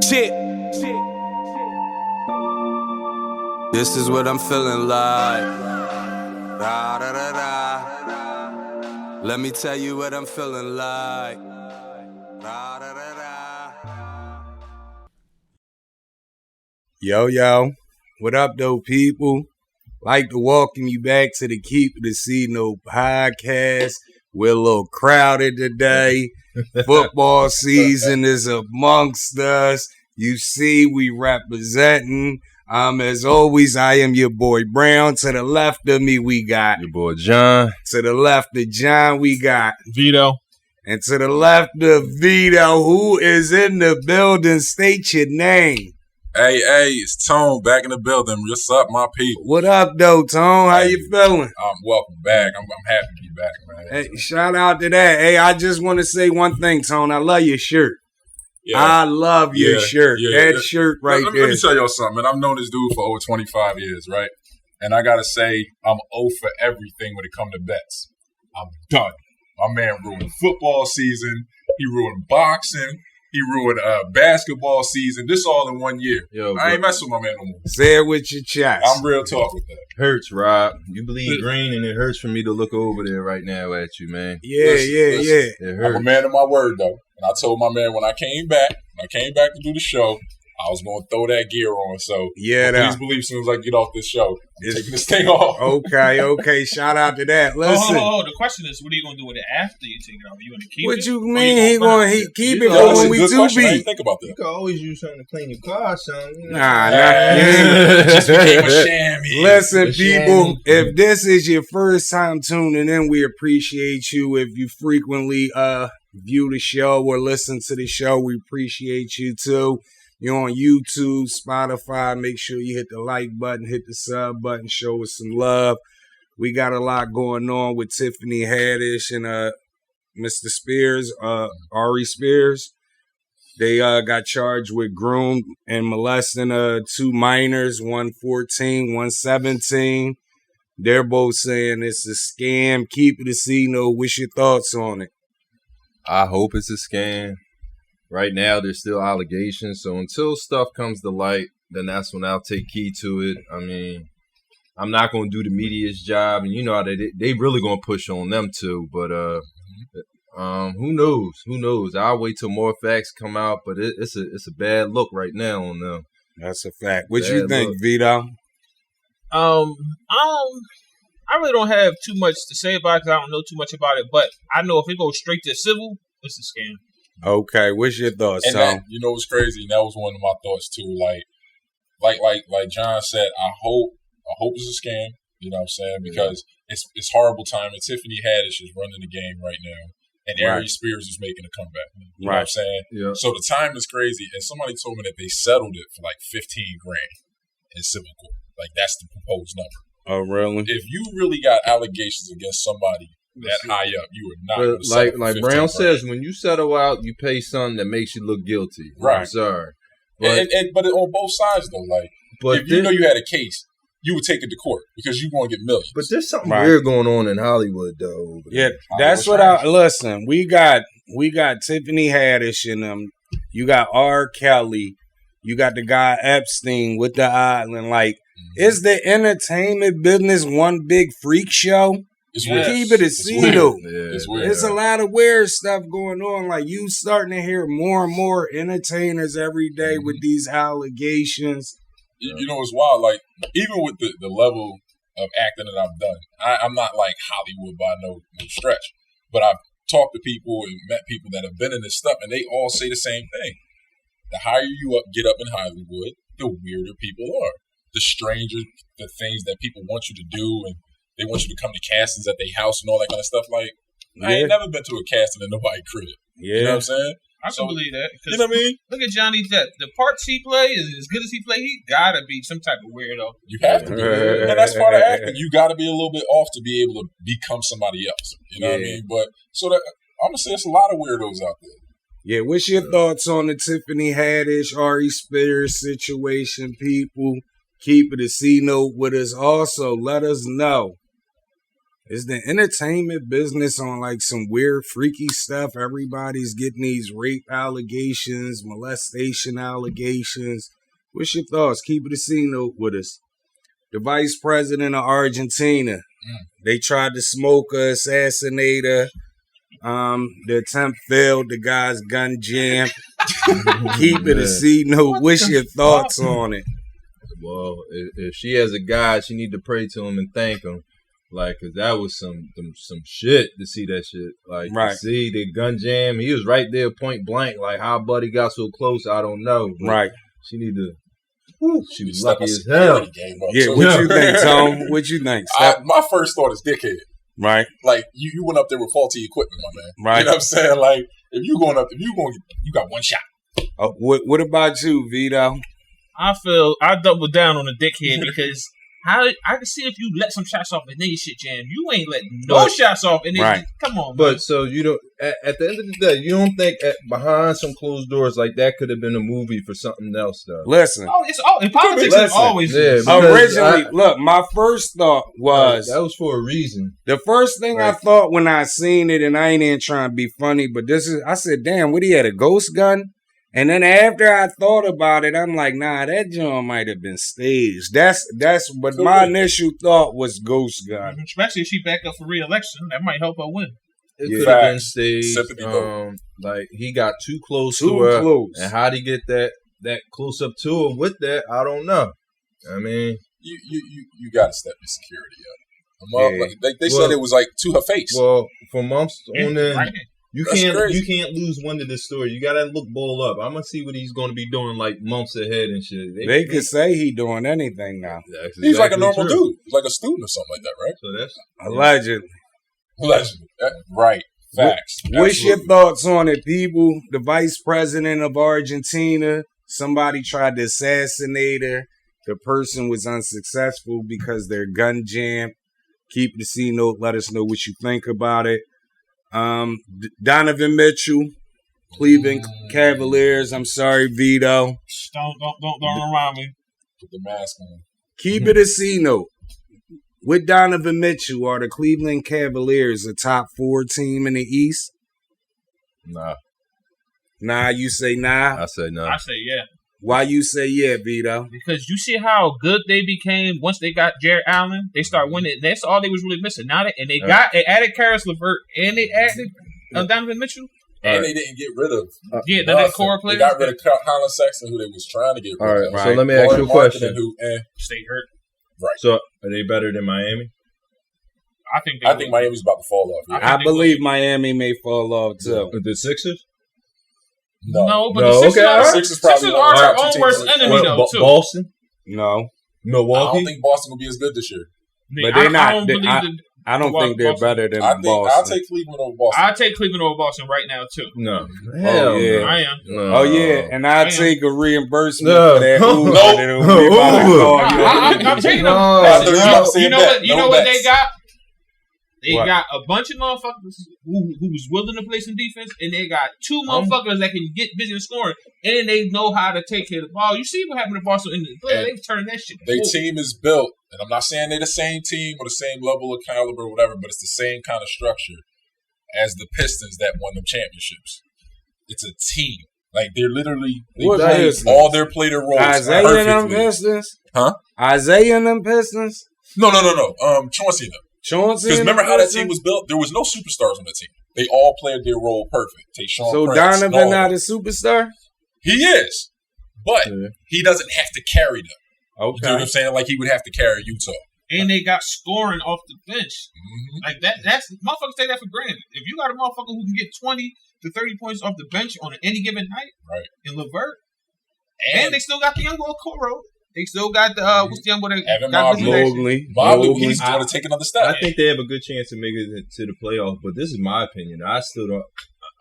Shit. This is what I'm feeling like. Da, da, da, da. Let me tell you what I'm feeling like. Da, da, da, da. Yo, what up, though, people? Like to welcome you back to the Keep It a C-No podcast. We're a little crowded today. Football season is amongst us. You see, we representing. As always, I am your boy Brown. To the left of me, we got your boy John. To the left of John, we got Vito. And to the left of Vito, who is in the building, state your name. Hey, it's Tone back in the building. What's up, my people? What up, though, Tone? How you feeling? Welcome back. I'm happy to be back, man. Hey, shout out to that. Hey, I just want to say one thing, Tone. I love your shirt. Yeah. I love your shirt. Yeah. That shirt right there. Let me tell y'all something, man. I've known this dude for over 25 years, right? And I got to say, I'm 0 for everything when it comes to bets. I'm done. My man ruined football season. He ruined boxing. He ruined basketball season. This all in 1 year. Yo, I ain't messing with my man no more. Say it with your chest. I'm real talk with that. Hurts, Rob. You believe green, and it hurts for me to look over there right now at you, man. Yeah. It hurts. I'm a man of my word, though. And I told my man when I came back to do the show, I was going to throw that gear on. So please believe as soon as I get off this show, I'm taking this thing off. Okay. Shout out to that. Listen. Oh, the question is, what are you going to do with it after you take it off? You going to keep it? What you mean he going to keep it when we do beat? I didn't think about that. You can always use something to clean your car, son. Nah. Just became a chamois. Listen, people, if this is your first time tuning in, we appreciate you. If you frequently view the show or listen to the show, we appreciate you too. You're on YouTube, Spotify. Make sure you hit the like button, hit the sub button, show us some love. We got a lot going on with Tiffany Haddish and Mr. Spears, Arie Spears. They got charged with groom and molesting 2 minors, one 14, one 17. They're both saying it's a scam. Keep it a C-No. What's your thoughts on it? I hope it's a scam. Right now, there's still allegations. So until stuff comes to light, then that's when I'll take key to it. I mean, I'm not going to do the media's job. And you know how they really going to push on them too. But who knows? Who knows? I'll wait till more facts come out. But it's a bad look right now on them. That's a fact. What you think, Vito? I really don't have too much to say about it because I don't know too much about it. But I know if it goes straight to civil, it's a scam. Okay, what's your thoughts, and Tom? that, you know what's crazy? And that was one of my thoughts too. Like John said, I hope it's a scam. You know what I'm saying? Because it's horrible time. And Tiffany Haddish is running the game right now, and Arie Spears is making a comeback. You know what I'm saying? Yeah. So the time is crazy. And somebody told me that they settled it for like $15,000 in civil court. Like that's the proposed number. Oh, really? If you really got allegations against somebody that high up, you are not going to like Brown says, when you settle out, you pay something that makes you look guilty. Right. I'm sorry. But on both sides, though, like, if you know you had a case, you would take it to court because you're going to get millions. But there's something weird going on in Hollywood, though. Yeah, that's what listen, we got Tiffany Haddish in them. You got R. Kelly. You got the guy Epstein with the island. Like, is the entertainment business one big freak show? It's weird. Keep it a C-No. It's weird. There's a lot of weird stuff going on. Like, you starting to hear more and more entertainers every day with these allegations. You know, it's wild. Like, even with the level of acting that I've done, I'm not like Hollywood by no stretch. But I've talked to people and met people that have been in this stuff, and they all say the same thing. The higher you get up in Hollywood, the weirder people are. The stranger, the things that people want you to do, and they want you to come to castings at their house and all that kind of stuff. Like, I ain't never been to a casting in nobody's crib. Yeah. You know what I'm saying? I can believe that. You know what I mean? Look at Johnny Depp. The parts he plays, as good as he plays, he got to be some type of weirdo. You have to be. And that's part of acting. You got to be a little bit off to be able to become somebody else. You know what I mean? But so that, I'm going to say there's a lot of weirdos out there. Yeah, what's your thoughts on the Tiffany Haddish, Arie Spears situation, people? Keep it a C-No with us. Also, let us know Is the entertainment business on like some weird, freaky stuff? Everybody's getting these rape allegations, molestation allegations. What's your thoughts? Keep it a scene note with us. The vice president of Argentina. They tried to smoke her, assassinate her. The attempt failed. The guy's gun jammed. Keep it a C note. What's your thoughts on it? Well, if she has a God, she need to pray to him and thank him. Like, cause that was some shit to see that shit. Like, right. To see the gun jam, he was right there, point blank. Like, how Buddy got so close, I don't know. But right. She need to. She was lucky as hell. Yeah, what you think, Tom? What you think? My first thought is dickhead. Right. Like, you went up there with faulty equipment, my man. Right. You know what I'm saying? Like, if you got one shot. What about you, Vito? I double down on the dickhead because I can see if you let some shots off and then your shit jam. You ain't letting no shots off and then right. Come on, man. But so you don't at the end of the day, you don't think behind some closed doors like that could have been a movie for something else though? Listen. In politics it's always originally, look, my first thought was that was for a reason. The first thing I thought when I seen it, and I ain't even trying to be funny, but I said, damn, what he had, a ghost gun? And then after I thought about it, I'm like, nah, that joint might have been staged. That's what my initial thought was, ghost gun. Especially if she back up for re-election, that might help her win. It could have been staged. Like he got too close to her, and how'd he get that close up to her with that? I don't know. I mean, you got to step your security up. Like, they said it was like to her face. Well, for months on end. Right. You can't lose one to this story. You gotta look bull up. I'm gonna see what he's gonna be doing like months ahead and shit. They could say he doing anything now. He's like a normal dude. He's like a student or something like that, right? So that's allegedly. Right. Facts. What's your thoughts on it, people? The vice president of Argentina, somebody tried to assassinate her. The person was unsuccessful because their gun jammed. Keep the C note. Let us know what you think about it. Donovan Mitchell, Cleveland Cavaliers. I'm sorry, Vito. Don't remind me. Put the mask on. Keep it a C note. With Donovan Mitchell, are the Cleveland Cavaliers a top 4 team in the East? Nah. Nah, you say nah? I say nah. I say yeah. Why you say yeah, Vito? Because you see how good they became once they got Jared Allen. They start winning. That's all they was really missing. Now they added Karis LeVert and they added Donovan Mitchell. And they didn't get rid of that core player. They got rid of Colin Sexton, who they was trying to get rid of. All right. So let me ask you a question. Stay hurt. Right. So are they better than Miami? I think Miami's about to fall off. Yeah. I believe Miami may fall off too. The Sixers? No, but the Sixers are their own worst enemy, though, too. Boston? No. Milwaukee? I don't think Boston will be as good this year. But they're not. I don't think they're better than Boston. I'll take Cleveland over Boston. I'll take Cleveland over Boston right now, too. No. Hell yeah. I am. No. Oh, yeah. And I'll take a reimbursement for that. I'm taking them. You know what they got? They got a bunch of motherfuckers who was willing to play some defense, and they got 2 motherfuckers that can get busy and scoring, and they know how to take care of the ball. You see what happened to Boston in the play? They've turned that shit. Their team is built, and I'm not saying they're the same team or the same level of caliber or whatever, but it's the same kind of structure as the Pistons that won them championships. It's a team. Like, they're literally, all their play their roles Isaiah perfectly. and them Pistons? Huh? Isaiah and them Pistons? No. Chauncey and them. Because remember how that team was built? There was no superstars on the team. They all played their role perfect. So Prince, Donovan not a superstar? He is. But he doesn't have to carry them. Okay. You know what I'm saying? Like, he would have to carry Utah. And they got scoring off the bench. Mm-hmm. Like, that's motherfuckers take that for granted. If you got a motherfucker who can get 20 to 30 points off the bench on any given night, right? In LeVert, and they still got the young boy Coro. They still got the what's the young boy? Evan Mobley. He's going to take another step. I think they have a good chance to make it to the playoffs, but this is my opinion. I still don't.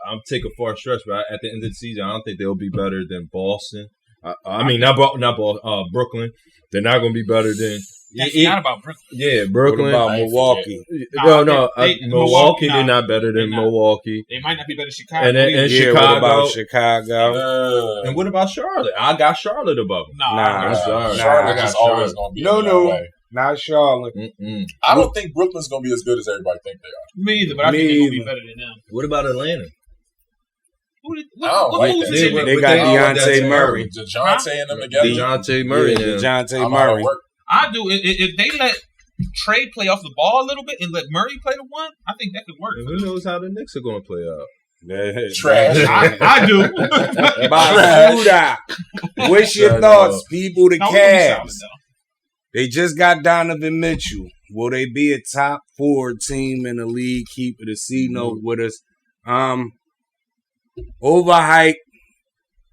I'm taking a far stretch, but at the end of the season, I don't think they'll be better than Boston. I mean, not Brooklyn. They're not going to be better than. That's not about Brooklyn. Yeah, Brooklyn. What about Milwaukee? Milwaukee, they're not better than Milwaukee. They might not be better than Chicago. And Chicago. What about Chicago? And what about Charlotte? I got Charlotte above them. Nah, Charlotte is always going to be that way. Not Charlotte. I don't think Brooklyn's going to be as good as everybody think they are. Me either, but I think they're going to be better than them. What about Atlanta? They got DeJounte Murray. DeJounte and them together. DeJounte Murray. DeJounte Murray. I do. If they let Trey play off the ball a little bit and let Murray play the one, I think that could work. And who knows how the Knicks are going to play out? Trash. I do. What's your thoughts, people? The Cavs. They just got Donovan Mitchell. Will they be a top 4 team in the league? Keep it a C note with us. Overhyped.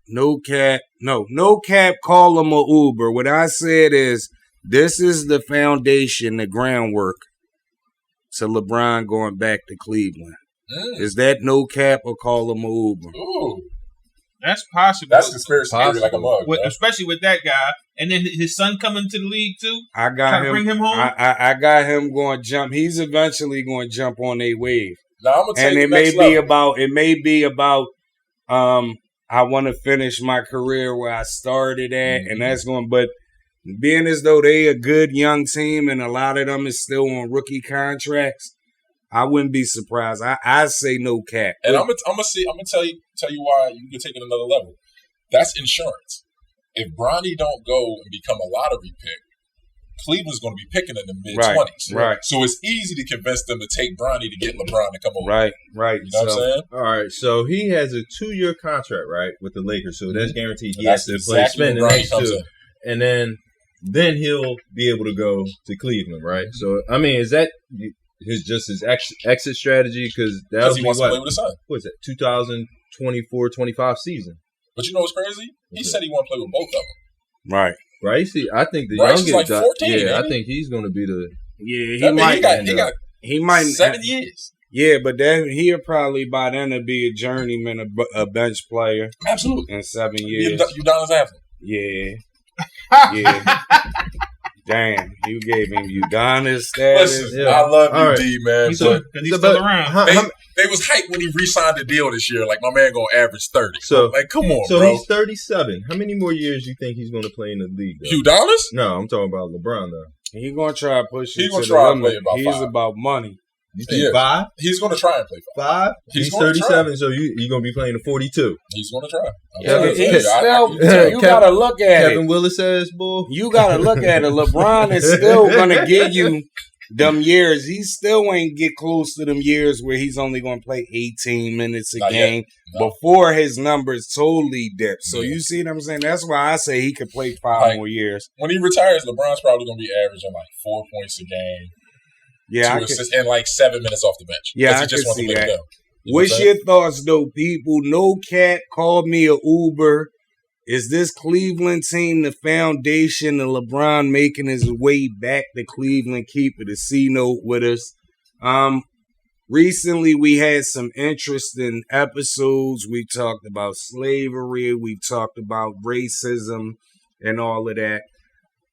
No cap. No cap. Call them a Uber. What I said is this is the foundation, the groundwork to LeBron going back to Cleveland. Is that no cap or call him a Uber? Ooh. That's possible. That's conspiracy theory like a mug. Especially with that guy. And then his son coming to the league too. I got him. Bring him home. I got him going to jump. He's eventually going to jump on a wave. Now, I'm gonna tell and you it may be about I want to finish my career where I started at, and that's going. But being as though they a good young team and a lot of them is still on rookie contracts, I wouldn't be surprised. I say no cap. And I'm gonna tell you why you can take it another level. That's insurance. If Bronny don't go and become a lottery pick, Cleveland's going to be picking in the mid-20s. Right. So it's easy to convince them to take Bronny to get LeBron to come over. Right. You know what I'm saying? All right. So he has a 2-year contract, right, with the Lakers. So that's guaranteed he has to play spend the next 2. And then he'll be able to go to Cleveland, right? So, I mean, is that his exit strategy? Because that'll be wants to play with his son. What is it, 2024-25 season? But you know what's crazy? He said he want to play with both of them. Right. Right. See, I think the youngest like 14. Yeah, I think he's going to be the. Yeah, he might 7 years. Yeah, but then he'll probably by then be a journeyman, a bench player. Absolutely. In 7 years. Udonis Haslem. Yeah. Damn, you gave him Udonis status. Listen, I love D, man. He's still around. They was hyped when he re-signed the deal this year. Like, my man going to average 30. So, like, come on, bro. So he's 37. How many more years do you think he's going to play in the league? Udonis? No, I'm talking about LeBron, though. He's going to try to push it. He's going to try to play about 5. He's about money. You think 5? He's going to try and play 5. He's 37, so you're going to be playing a 42. He's going to try. You got to look at it. Kevin Willis says, bull. You got to look at it. LeBron is still going to give you them years. He still ain't get close to them years where he's only going to play 18 minutes a game before his numbers totally dip. So you see what I'm saying? That's why I say he could play 5 more years. When he retires, LeBron's probably going to be averaging like 4 points a game. Yeah, 2 assists and like 7 minutes off the bench. Yeah, I can see that. What's your thoughts, though, people? No cat called me a Uber. Is this Cleveland team the foundation of LeBron making his way back to Cleveland? Keep it a C note with us. Recently, we had some interesting episodes. We talked about slavery. We talked about racism and all of that.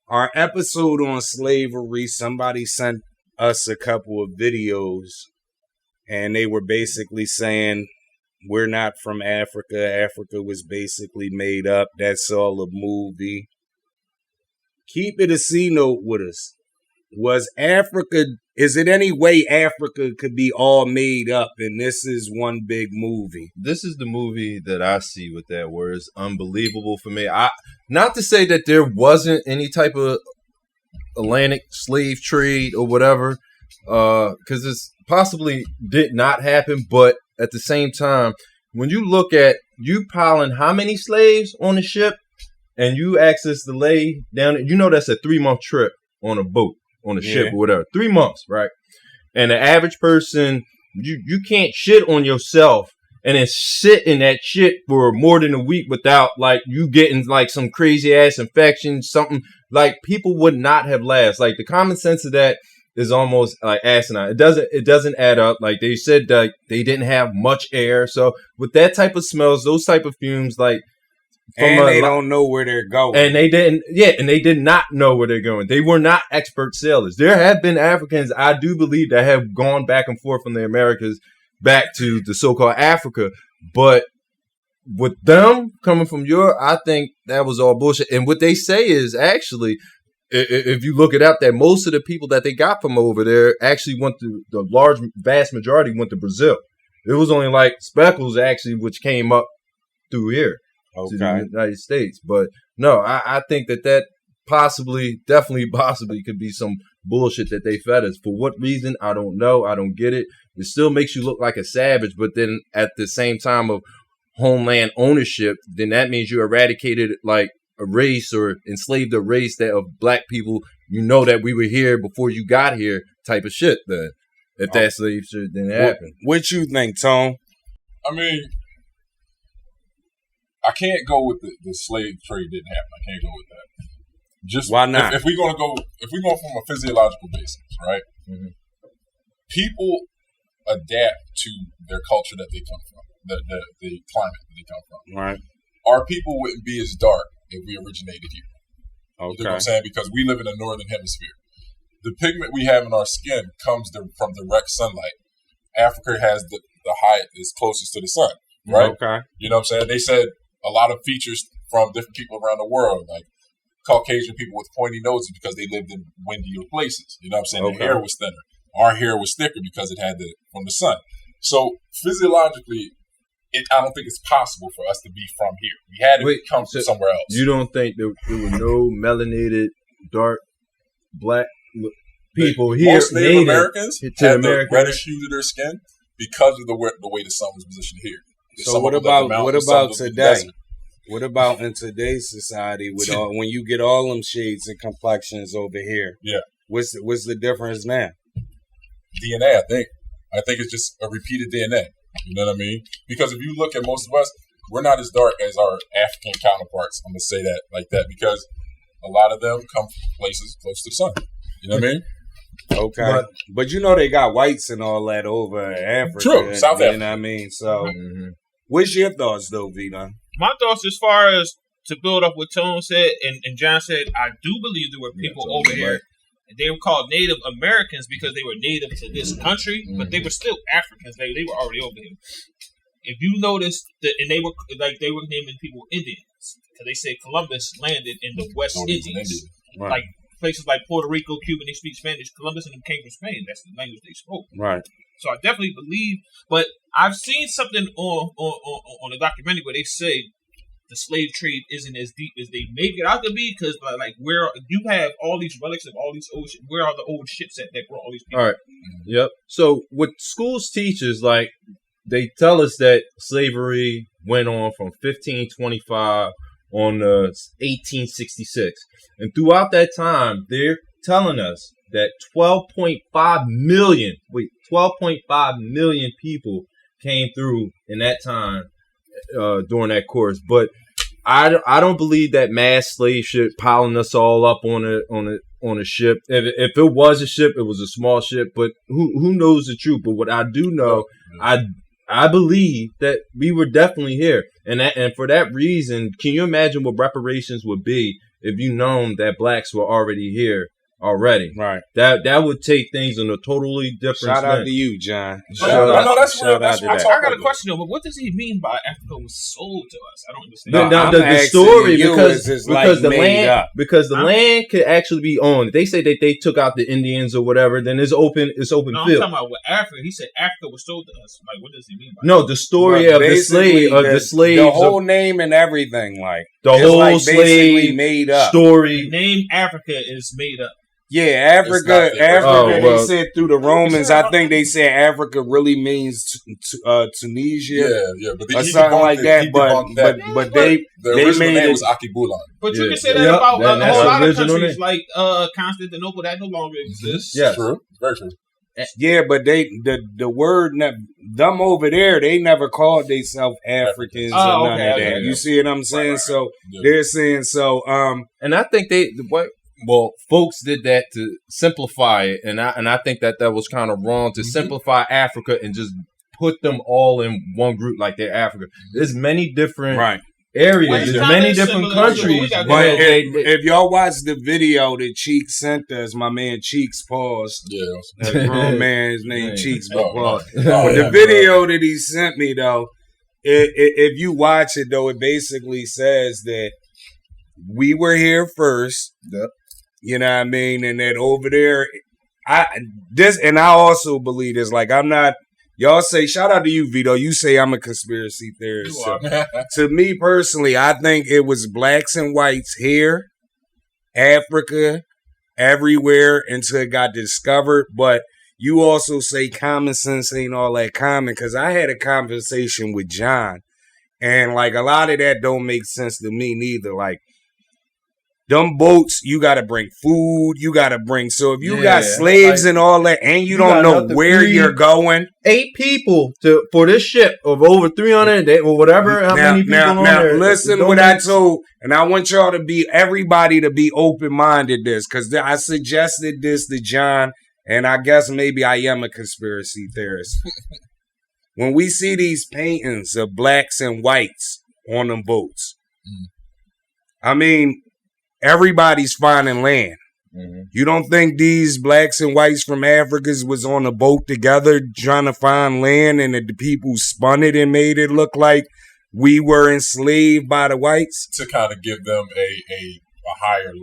Our episode on slavery, somebody sent us a couple of videos, and they were basically saying we're not from Africa. Africa was basically made up. That's all a movie. Keep it a C note with us. Is it any way Africa could be all made up and this is one big movie? This is the movie that I see with that where it's unbelievable for me. Not to say that there wasn't any type of Atlantic slave trade or whatever, because this possibly did not happen, but at the same time, when you look at you piling how many slaves on a ship and you access to lay down, that's a 3-month trip on a boat, on a ship or whatever. 3 months, right? And the average person, you can't shit on yourself and then sit in that shit for more than a week without like you getting like some crazy ass infection, something like people would not have lasted. Like the common sense of that is almost like asinine. It doesn't add up. Like they said that they didn't have much air. So with that type of smells, those type of fumes, like and they don't know where they're going. And they did not know where they're going. They were not expert sailors. There have been Africans, I do believe, that have gone back and forth from the Americas back to the so-called Africa. But with them coming from Europe, I think that was all bullshit. And what they say is actually if you look it up, that most of the people that they got from over there actually went to vast majority went to Brazil. It was only like Speckles actually, which came up through here to the United States. But no, I think that definitely could be some bullshit that they fed us. For what reason? I don't know. I don't get it. It still makes you look like a savage, but then at the same time of homeland ownership, then that means you eradicated like a race or enslaved a race that of black people, that we were here before you got here type of shit then. If that slave shit didn't happen. What you think, Tone? I mean, I can't go with the slave trade didn't happen. I can't go with that. Just why not? If we're going from a physiological basis, right? Mm-hmm. People adapt to their culture that they come from, the climate that they come from. Right. Our people wouldn't be as dark if we originated here. Okay. You know what I'm saying? Because we live in the northern hemisphere. The pigment we have in our skin comes from direct sunlight. Africa has the height is closest to the sun, right? Okay. You know what I'm saying? They said a lot of features from different people around the world, like Caucasian people with pointy noses because they lived in windier places. You know what I'm saying? Okay. Their hair was thinner. Our hair was thicker because it had from the sun. So physiologically, I don't think it's possible for us to be from here. We had to come from somewhere else. You don't think there were no melanated, dark, black people here? Most Native Americans had the reddish hue of their skin because of the way the sun was positioned here. So what about today? What about in today's society with when you get all them shades and complexions over here? Yeah. What's the difference now? DNA, I think. I think it's just a repeated DNA. You know what I mean? Because if you look at most of us, we're not as dark as our African counterparts. I'm going to say that like that because a lot of them come from places close to the sun. You know what I mean? Okay. But they got whites and all that over Africa. True. South Africa. You know what I mean? So, what's your thoughts, though, Vito? My thoughts as far as to build up what Tone said and John said, I do believe there were people over here. They were called Native Americans because they were native to this country, but they were still Africans. They were already over here. If you notice that, and they were naming people Indians because they say Columbus landed in the West Indies, right. Like places like Puerto Rico, Cuba. They speak Spanish. Columbus and them came from Spain. That's the language they spoke. Right. So I definitely believe, but I've seen something on a documentary where they say the slave trade isn't as deep as they make it out to be because, like, where you have all these relics of all these old shit, where are the old ships that brought all these people? All right. Yep. So what schools teach is, like, they tell us that slavery went on from 1525 on 1866. And throughout that time, they're telling us that 12.5 million people came through in that time during that course. But I don't believe that mass slave ship piling us all up on a ship. If it was a ship, it was a small ship. But who knows the truth? But what I do know, I believe that we were definitely here, and for that reason, can you imagine what reparations would be if you known that blacks were already here? Already, right? That would take things in a totally different. Shout out to you, John. I know that's real. That's I got a question though, but what does he mean by Africa was sold to us? I don't understand. The story because the land could actually be owned. They say that they took out the Indians or whatever. Then it's open. It's open field. I'm talking about what Africa. He said Africa was sold to us. Like, what does he mean by that? The story of the slave, the whole name and everything, like the whole slave made up story. The name Africa is made up. Yeah, Africa. They said through the Romans. I think they said Africa really means Tunisia. Yeah, but or something like that. But they original name was Akibulan. But you can say that about a whole lot of countries like Constantinople that no longer exists. Yeah, true, very true. Yeah, but the word them over there, they never called themselves Africans or none of that. Yeah. You see what I'm saying? Right. So they're saying so. And I think Well, folks did that to simplify it, and I think that was kind of wrong to simplify Africa and just put them all in one group like they're Africa. There's many different areas, there's many different countries. But if y'all watch the video that Cheeks sent us, my man Cheeks paused. Yeah, that grown man's name Cheeks, but the video that he sent me though, if you watch it though, it basically says that we were here first. Yep. You know what I mean? And that over there, I also believe this. Like, I'm not. Y'all say, shout out to you, Vito. You say I'm a conspiracy theorist. So, to me personally, I think it was blacks and whites here, Africa, everywhere until it got discovered. But you also say common sense ain't all that common, because I had a conversation with John, and like a lot of that don't make sense to me neither. Like, them boats, you got to bring food. You got to bring. So if you got slaves and all that, and you don't know where you're going, 8 people for this ship of over 300 or whatever. How many people on there? Listen what I told, and I want y'all to be everybody to be open minded. This because I suggested this to John, and I guess maybe I am a conspiracy theorist. When we see these paintings of blacks and whites on them boats, I mean. Everybody's finding land. Mm-hmm. You don't think these blacks and whites from Africa was on a boat together trying to find land, and the people spun it and made it look like we were enslaved by the whites? To kind of give them a higher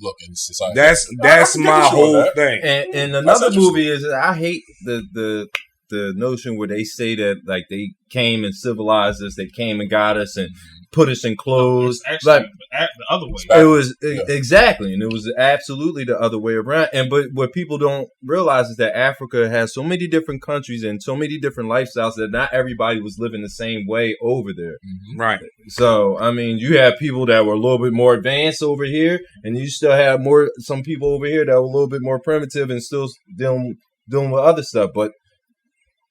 look in society. That's my whole thing. And another movie is, I hate the notion where they say that like they came and civilized us, they came and got us and put us in clothes. Like the other way. It was exactly, and it was absolutely the other way around. But what people don't realize is that Africa has so many different countries and so many different lifestyles that not everybody was living the same way over there. Mm-hmm. Right. So I mean, you have people that were a little bit more advanced over here, and you still have some people over here that were a little bit more primitive and still dealing with other stuff. But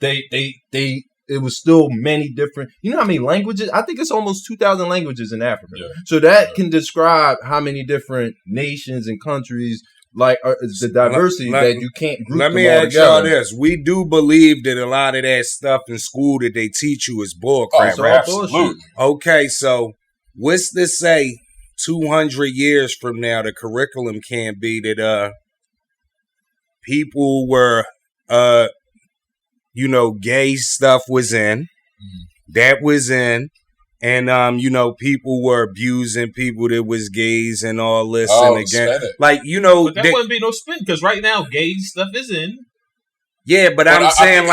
it was still many different. You know how many languages? I think it's almost 2,000 languages in Africa. Yeah. So that can describe how many different nations and countries, like the diversity that you can't group. Let me ask y'all this: we do believe that a lot of that stuff in school that they teach you is bullcrap. Oh, absolutely. Okay, so what's to say 200 years from now the curriculum can't be that people were gay stuff was in, that was in, and people were abusing people that was gays and all this and again, like but that wouldn't be no spin because right now gay stuff is in. Yeah, but I'm saying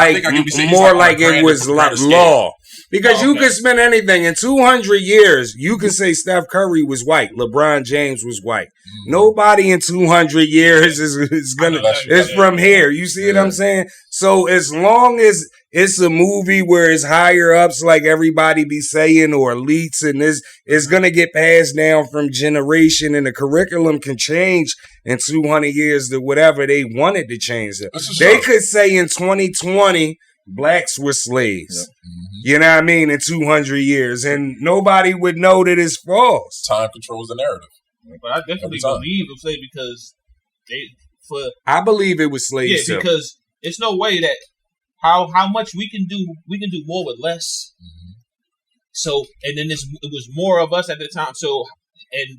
more like it was like law. Because you can spend anything. In 200 years, you can say Steph Curry was white. LeBron James was white. Mm-hmm. Nobody in 200 years is from here. You see what I'm saying? So as long as it's a movie where it's higher ups, like everybody be saying, or elites, and it's going to get passed down from generation, and the curriculum can change in 200 years to whatever they wanted to change it. They could say in 2020, blacks were slaves. Yep. Mm-hmm. You know what I mean? In 200 years. And nobody would know that it's false. Time controls the narrative. But I definitely believe it was slave because I believe it was slaves. Yeah, because it's no way that how much we can do more with less. Mm-hmm. So, and then it was more of us at the time. So, and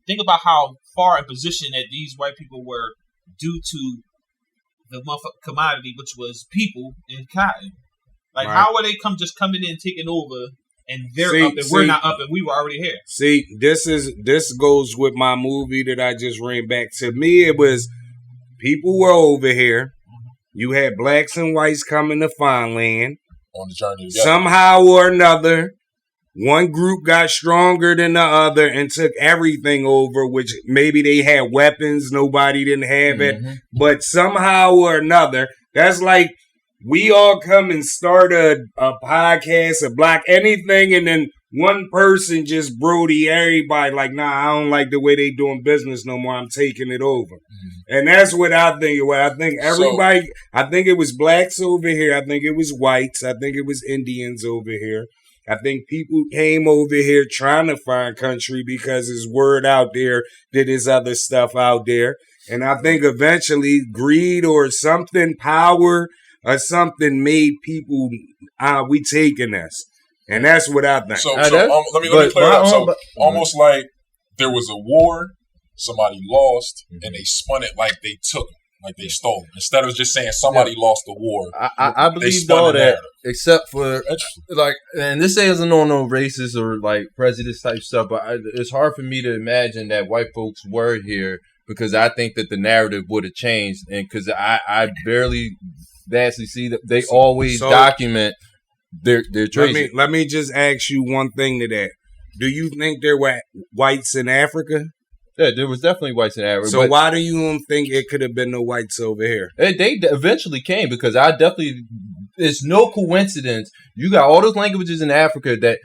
think about how far in position that these white people were due to the commodity, which was people and cotton. Like, how are they coming in, taking over, and they're up, and we're not up, and we were already here? See, this goes with my movie that I just ran back. To me, it was people were over here. You had blacks and whites coming to find land. On the journey together. Somehow or another, one group got stronger than the other and took everything over, which maybe they had weapons, nobody didn't have it. But somehow or another, that's like we all come and start a podcast, a block, anything, and then one person just brody everybody like, nah, I don't like the way they doing business no more. I'm taking it over. And that's what I think. I think everybody, I think it was blacks over here. I think it was whites. I think it was Indians over here. I think people came over here trying to find country because there's word out there that there's other stuff out there. And I think eventually greed or something, power or something made people, we taking this. And that's what I think. So let me clear it up. So almost like there was a war, somebody lost, and they spun it like they took it. Like they stole it. Instead of just saying somebody lost the war. I believe all that, except for like, and this isn't on no racist or like prejudice type stuff, but it's hard for me to imagine that white folks were here because I think that the narrative would have changed, and because I barely vastly see that they always document their traits. Let me just ask you one thing to that. Do you think there were whites in Africa? Yeah, there was definitely whites in Africa. So why do you think it could have been no whites over here? They eventually came, because it's no coincidence. You got all those languages in Africa that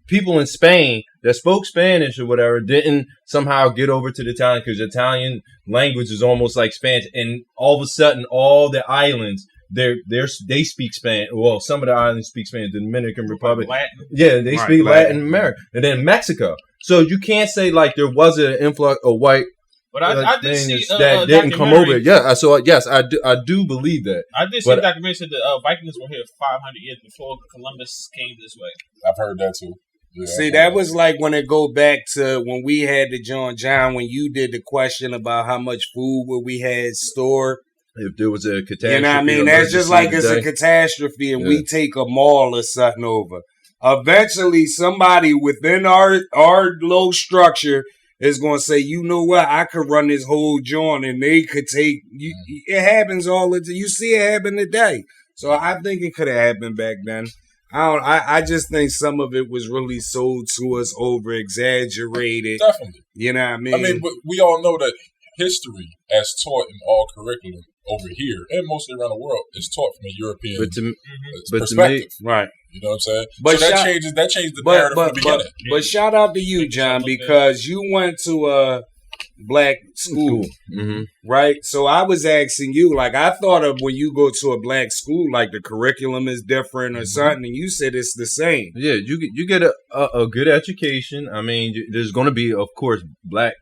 people in Spain that spoke Spanish or whatever didn't somehow get over to the Italian, because Italian language is almost like Spanish. And all of a sudden, all the islands, they speak Spanish. Well, some of the islands speak Spanish. The Dominican Republic, Latin. Yeah, they speak Latin America, and then Mexico. So you can't say like there was an influx of white. But I did see that didn't come over. Yeah, so yes, I do believe that. I did see a documentary that the Vikings were here 500 years before Columbus came this way. I've heard that too. Yeah, see, that was like when it go back to when we had the John, when you did the question about how much food we had stored. If there was a catastrophe. You know what I mean? That's just like it's a catastrophe and we take a mall or something over. Eventually, somebody within our low structure is going to say, you know what, I could run this whole joint and they could take, it happens all the time. You see it happen today. So I think it could have happened back then. I just think some of it was really sold to us, over exaggerated. Definitely. You know what I mean? But we all know that history, as taught in all curriculum over here and mostly around the world, is taught from a European perspective. Right. You know what I'm saying? But so that changes the narrative from the beginning. But shout out to you, John, because you went to a black school, right? So I was asking you, like, I thought of when you go to a black school, like the curriculum is different or something, and you said it's the same. Yeah, you get a good education. I mean, there's going to be, of course, black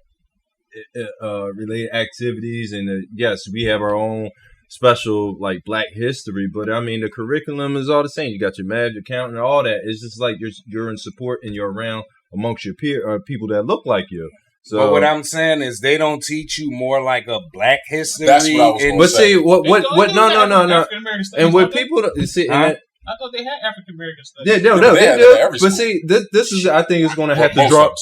related activities, and yes, we have our own special like black history, but I mean the curriculum is all the same. You got your math, your accounting, and all that. It's just like you're in support and you're around amongst your peer people that look like you. So, but what I'm saying is they don't teach you more like a black history. That's what I was going to say. See, what? No. And what people see, I thought they had African American studies. Yeah, no, they do. But see, this is, I think it's going to have to draw.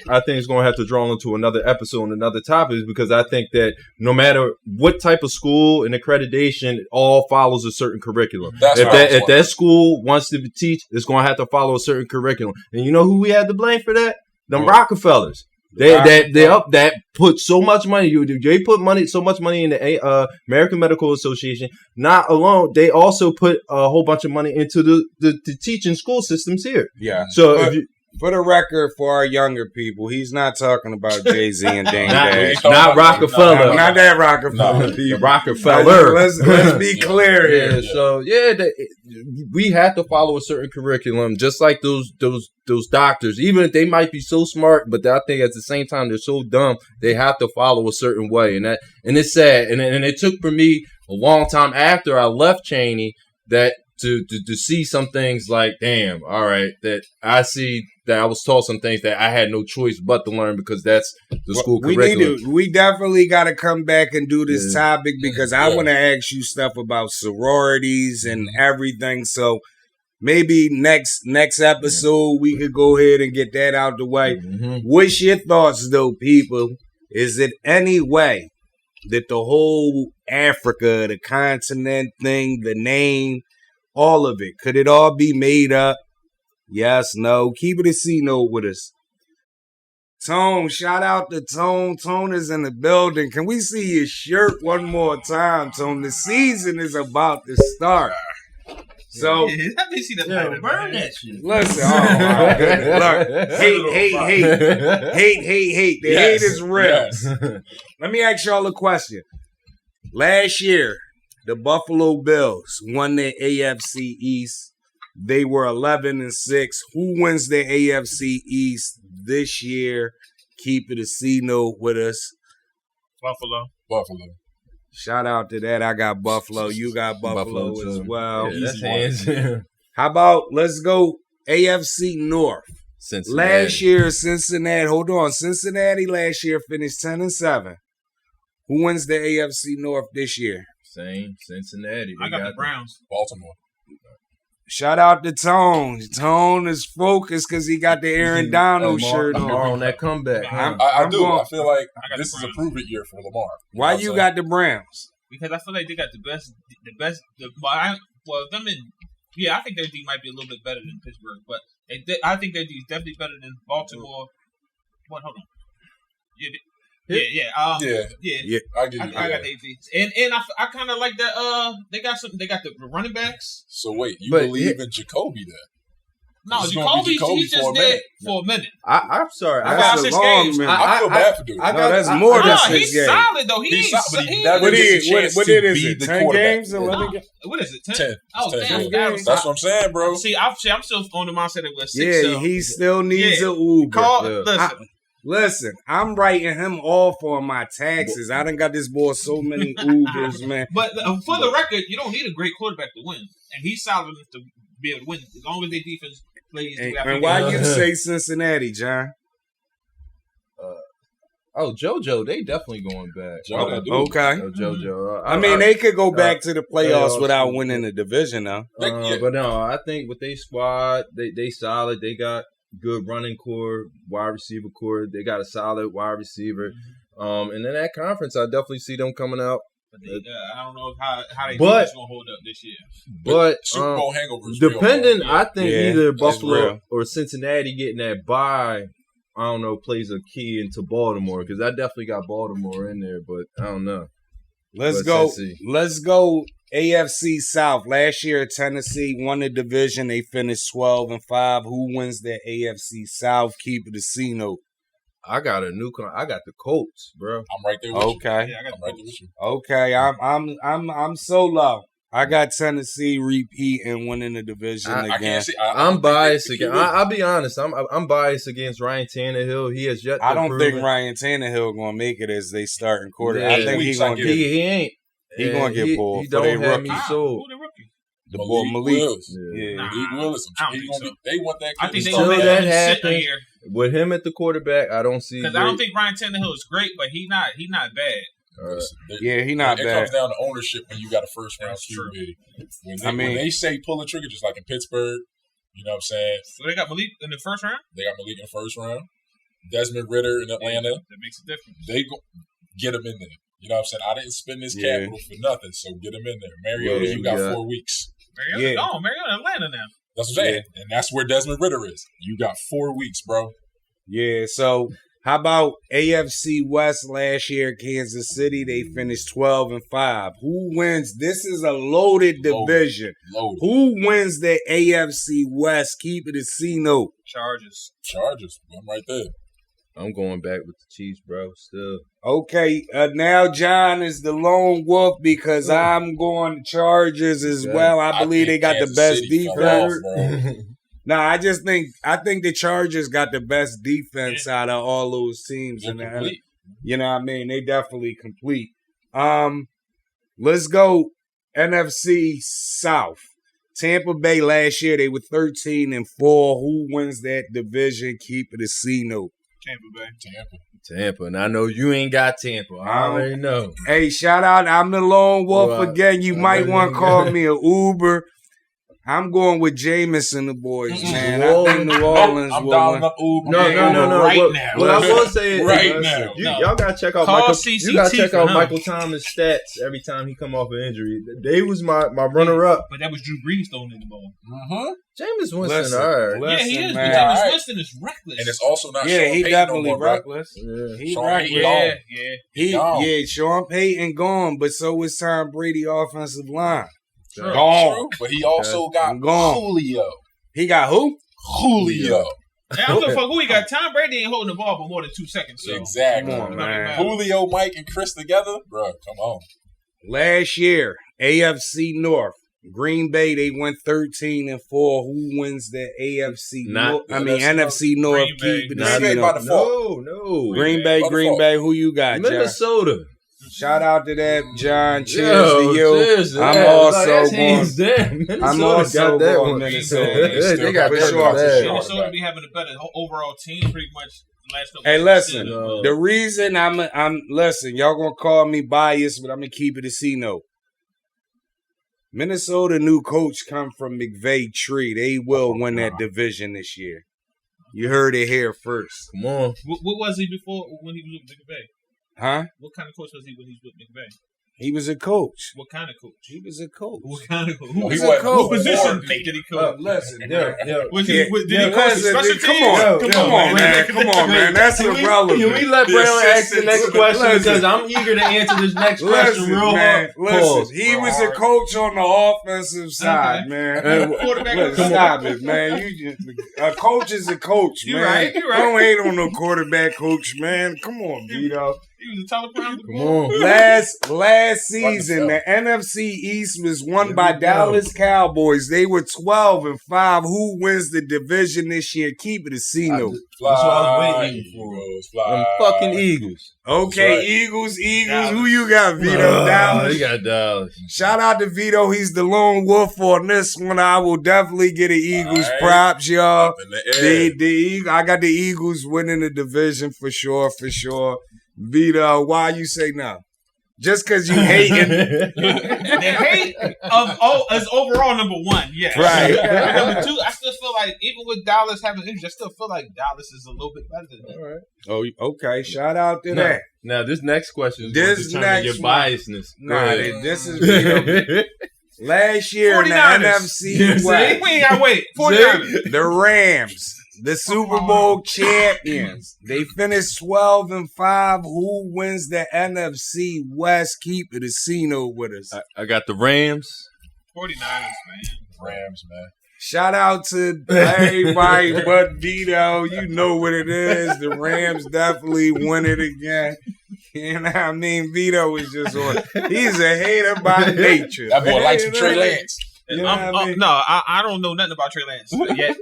I think it's going to have to draw into another episode and another topic, because I think that no matter what type of school and accreditation, it all follows a certain curriculum. If that school wants to teach, it's going to have to follow a certain curriculum. And you know who we had to blame for that? Them Rockefellers. That put so much money. They put so much money in the American Medical Association. Not alone, they also put a whole bunch of money into the teaching school systems here. Yeah. So for the record, for our younger people, he's not talking about Jay-Z and Dame Dash. Not Rockefeller. Not that Rockefeller. The Rockefeller. Let's be clear here. Yeah, so we have to follow a certain curriculum, just like those doctors. Even if they might be so smart, but I think at the same time they're so dumb, they have to follow a certain way, and it's sad. And it took for me a long time after I left Cheney that to see some things like, damn, all right, that I see that I was taught some things that I had no choice but to learn, because that's the school curriculum. We definitely got to come back and do this topic, because I want to ask you stuff about sororities and everything. So maybe next episode we could go ahead and get that out the way. What's your thoughts, though, people? Is it any way that the whole Africa, the continent thing, the name, all of it, could it all be made up? Yes, no. Keep it a C note with us. Tone, shout out to Tone. Tone is in the building. Can we see your shirt one more time, Tone? The season is about to start. So, let me see the burn that shit. Listen, oh my goodness. Look, hate. The hate is real. Yes. Let me ask y'all a question. Last year, the Buffalo Bills won the AFC East. They were 11-6. Who wins the AFC East this year? Keep it a C note with us. Buffalo. Shout out to that. I got Buffalo. You got Buffalo as well. Yeah, How about, let's go AFC North. Cincinnati. Last year, Cincinnati. Hold on. Cincinnati last year finished 10-7. Who wins the AFC North this year? Same. Cincinnati. I got the Browns. Baltimore. Shout out to Tone. Tone is focused because he got the Aaron Donald shirt on that comeback. I do. I feel like this is a prove-it year for Lamar. Why you got the Browns? Because I feel like they got the best. Them in. Yeah, I think their D might be a little bit better than Pittsburgh, but I think their D is definitely better than Baltimore. What? Hold on. Yeah. I get you. I got the AV, and I kind of like that. They got the running backs. So wait, you believe in Jacoby then? No, Jacoby's just dead for a minute. I'm sorry. I got 6 games. I feel bad for dude. That's more than 6 games. He's solid though. He's solid. What is it? 10 games? 11 games? What is it? 10. Oh, 10 games. That's what I'm saying, bro. See, I'm still on the mindset that we're 6. Yeah, he still needs an Uber. Listen, I'm writing him off on my taxes. I done got this boy so many Ubers, man. But for the record, you don't need a great quarterback to win, and he's solid enough to be able to win as long as their defense plays. And why you say Cincinnati, John? JoJo, they definitely going back. Okay. JoJo. I mean, they could go back to the playoffs without winning the division, though. But no, I think with their squad, they solid. They got good running core, wide receiver core. They got a solid wide receiver. And in that conference, I definitely see them coming out. But I don't know how they going to hold up this year. But Super Bowl hangovers. Depending, I think either Buffalo or Cincinnati getting that bye, I don't know, plays a key into Baltimore because I definitely got Baltimore in there, but I don't know. Let's go AFC South. Last year, Tennessee won the division. They finished 12-5. Who wins the AFC South? Keep it a C-note. I got I got the Colts, bro. I'm right there with you. Okay. Yeah, I'm right there with you. Okay, I'm so low. I got Tennessee repeat and winning the division again. I can't see. I'm biased again. I'll be honest. I'm biased against Ryan Tannehill. He has yet. I don't think Ryan Tannehill gonna make it as they starting quarter. Yeah, I think he's gonna get. He ain't. He gonna get pulled. He don't have me sold. Who the rookie? The boy Malik Willis. Yeah. Malik Willis. I don't think so. They want that kid. I think they Until gonna that make him sit happens, here with him at the quarterback, I don't see. because I don't think Ryan Tannehill is great, but he's not bad. Yeah, he not it bad. It comes down to ownership when you got a first round QB. When they say pull the trigger, just like in Pittsburgh, you know what I'm saying? So they got Malik in the first round? They got Malik in the first round. Desmond Ridder in Atlanta. That makes a difference. They get him in there. You know what I'm saying? I didn't spend this capital for nothing, so get him in there. Mariota, you got 4 weeks. Mariota in Atlanta now. That's what I'm saying. And that's where Desmond Ridder is. You got 4 weeks, bro. Yeah, so how about AFC West last year, Kansas City? They finished 12-5. Who wins? This is a loaded division. Loaded. Who wins the AFC West? Keep it a C-note. Chargers. I'm right there. I'm going back with the Chiefs, bro. Still. Okay, now John is the lone wolf because I'm going Chargers as well. I believe they got the best defense. No, I think the Chargers got the best defense out of all those teams. You know what I mean? They definitely complete. Let's go NFC South. Tampa Bay last year, they were 13-4. Who wins that division? Keep it a C-note. Tampa. And I know you ain't got Tampa. I already know. Hey, shout out. I'm the lone wolf again. You might want to call me an Uber. I'm going with Jameis and the boys, man. I think New Orleans I'm will dialing win. up Uber. No. Right now. What I will say is, right now. Y'all gotta check out Michael Thomas' stats every time he come off an injury. They was my runner-up. But that was Drew Brees throwing in the ball. Jameis Winston, all right. Yeah, he is. Man. But Jameis Winston is reckless. And it's also not Yeah, Sean he Payton definitely no more, reckless. Bro. He Sean reckless. Payton Yeah, Sean Payton gone, but so is Tom Brady offensive line. True, but he also got Julio. He got who? Julio. I don't give a fuck who he got. Tom Brady ain't holding the ball for more than 2 seconds. So. Exactly. Come on, man. Julio, Mike, and Chris together? Bro, come on. Last year, AFC North. Green Bay, they went 13-4. Who wins the AFC North? NFC North. Keep it Green Bay by default. No. Green Bay. Who you got, Minnesota. John? Shout out to that, John. Cheers to you. Cheers to I'm also going. I'm also going Minnesota. They got Minnesota be having a better overall team, pretty much. Hey, listen. The reason I'm listen. Y'all gonna call me biased, but I'm gonna keep it a C-note. Minnesota new coach come from McVay tree. They will win that division this year. You heard it here first. Come on. What was he before when he was with McVay? Huh? What kind of coach was he when he was with McVay? He was a coach. What kind of coach? He was a coach. What kind of coach? Who was a coach? What position did he coach? Listen, Did he coach the special teams? Come on, man. That's irrelevant. Can we let Braylon ask the next question? Because I'm eager to answer this next question real hard. Listen, he was a coach on the offensive side, man. Stop it, man. A coach is a coach, man. You're right. Don't hate on no quarterback coach, man. Come on, Vito. He was a teleprompter. Come on. Last season, the NFC East was won by Dallas Cowboys. They were 12-5. Who wins the division this year? Keep it a C-note. That's what I was waiting for. Them fucking Eagles. Okay, right. Eagles. Dallas. Who you got, Vito? Dallas. You got Dallas. Shout out to Vito. He's the lone wolf on this one. I will definitely get an Eagles props, y'all. I got the Eagles winning the division for sure. Vito, why you say no? Just because you hating? The hate is overall number one, yes. Right. Number two, I still feel like even with Dallas having injuries, I still feel like Dallas is a little bit better than that. All right. Oh, okay. Shout out to that. Now, this next question is going to determine your biasness. This is Vito. Last year 49ers. In the NFC West. We ain't got to wait. 49ers. The Rams. The Super Bowl champions. They finished 12-5. Who wins the NFC West? Keep it a C-note with us. I got the Rams. 49ers, man. Rams, man. Shout out to everybody but Vito. You know what it is. The Rams definitely win it again. You know what I mean? Vito is just on. He's a hater by nature. That boy likes Trey Lance. You know I don't know nothing about Trey Lance yet.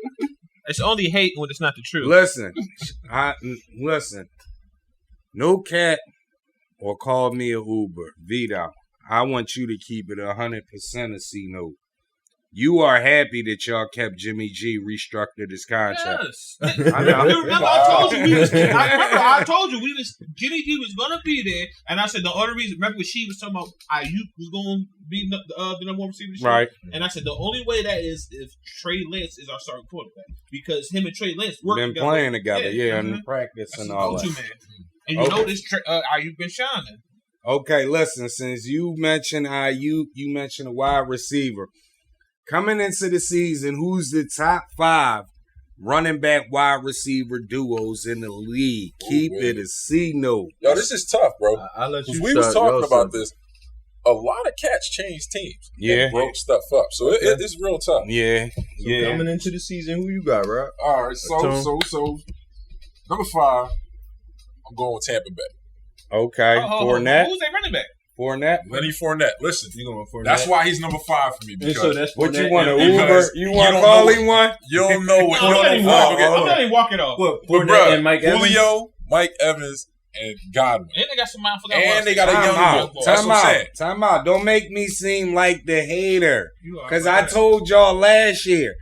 It's only hate when it's not the truth. Listen. No cat or call me a Uber. Vito, I want you to keep it 100% a C-note. You are happy that y'all kept Jimmy G restructured his contract. Yes. I know. You remember I told you Jimmy G was gonna be there, and I said the only reason. Remember when she was talking about Ayuk was going to be the number one receiver this year? Right. And I said the only way that is if Trey Lance is our starting quarterback, because him and Trey Lance work been together. Playing together, and practice and all that. Man. And you know this Ayuk been shining. Okay, listen. Since you mentioned Ayuk, you mentioned a wide receiver. Coming into the season, who's the top 5 running back wide receiver duos in the league? Keep it a C-note. Yo, this is tough, bro. I'll let you we was talking about this. A lot of cats change teams. And broke stuff up. So it's real tough. Yeah. So coming into the season, who you got, right? All right, so number 5, I'm going with Tampa Bay. Okay. Fournette. Who's their running back? Lenny Fournette. Listen, you going Fournette? That's why he's number 5 for me. Because so that's what you want, an Uber? You want to call him one? You don't know what. I'm letting him walk it off. Fournette and Mike Julio, Evans? Mike Evans, and Godwin. And they got some mind for that. And they got a young boy. Time out. Don't make me seem like the hater. Because I told y'all last year.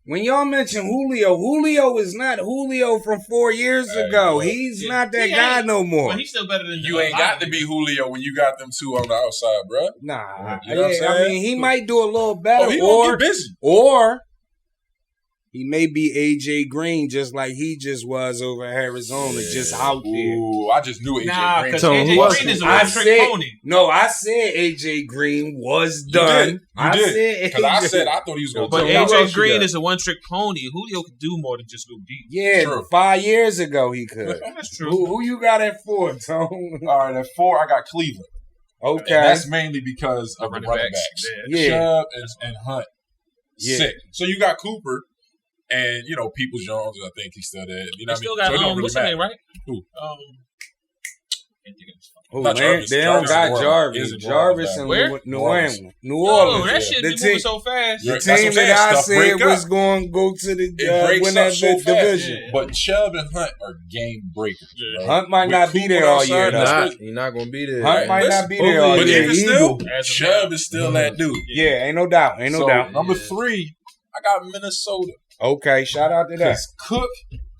When y'all mention Julio is not Julio from 4 years ago. He's not that guy no more. But he's still better than you. Ain't got to be Julio when you got them two on the outside, bro. Nah, you know what I'm saying? I mean, he might do a little better. He gonna get busy. Or he may be A.J. Green just like he just was over at Arizona, just out there. Ooh, I just knew A.J. Green. Because A.J. Green is a one-trick pony. No, I said A.J. Green was done. You did. Because I said I thought he was going to do it. But A.J. Green is a one-trick pony. Julio could do more than just go deep. Yeah, true. 5 years ago he could. That's true. Who you got at 4, Tone? All right, at 4 I got Cleveland. Okay. And that's mainly because of the running backs. Yeah. Chubb and Hunt. Sick. So you got Cooper. And, Peoples Jones, I think he's still there. You know what I mean? Still got, what's his name, right? Who? They don't got Jarvis. Jarvis in New Orleans. Oh, that shit be moving so fast. The team that I said was going to go to the win that division. Yeah. But Chubb and Hunt are game breakers. Yeah. Hunt might not be there all year. He's not going to be there. Hunt might not be there all year. But even still, Chubb is still that dude. Yeah, ain't no doubt. Ain't no doubt. Number 3, I got Minnesota. Okay, shout out to that. Cook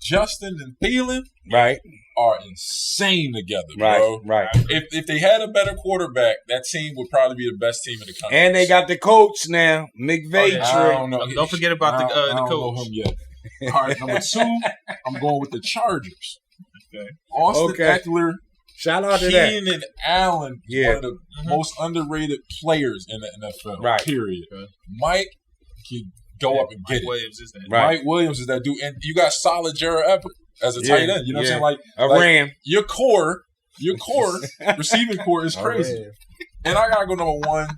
Justin and Thielen right, are insane together, bro. Right. If they had a better quarterback, that team would probably be the best team in the country. And they got the coach now, McVay. I don't know. Don't forget about the coach. I don't know him yet. All right, number 2, I'm going with the Chargers. Okay. Austin Eckler. Shout out to that. Keenan Allen, one of the most underrated players in the NFL. Right. Period. Mike can go up and get Williams is that. Mike Williams is that dude, and you got solid Jared Everett as a tight end. You know what I'm saying? Like a ram. Your core, receiving core is crazy. And I gotta go number 1.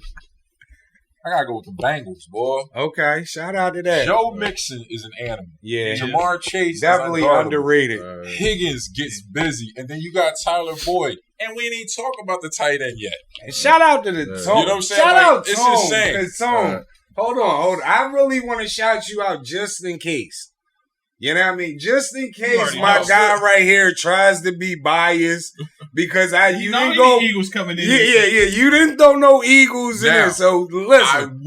I gotta go with the Bengals, boy. Okay, shout out to that. Joe Mixon is an animal. Yeah. Jamar Chase definitely is underrated. Higgins gets busy, and then you got Tyler Boyd, and we ain't even talk about the tight end yet. And shout out to the Tone. You know what I'm saying? Shout out it's Tone. insane. Tone. Hold on. I really want to shout you out just in case. You know what I mean? Just in case my guy right here tries to be biased because you didn't go Eagles coming in. Yeah. You didn't throw no Eagles in there. So listen,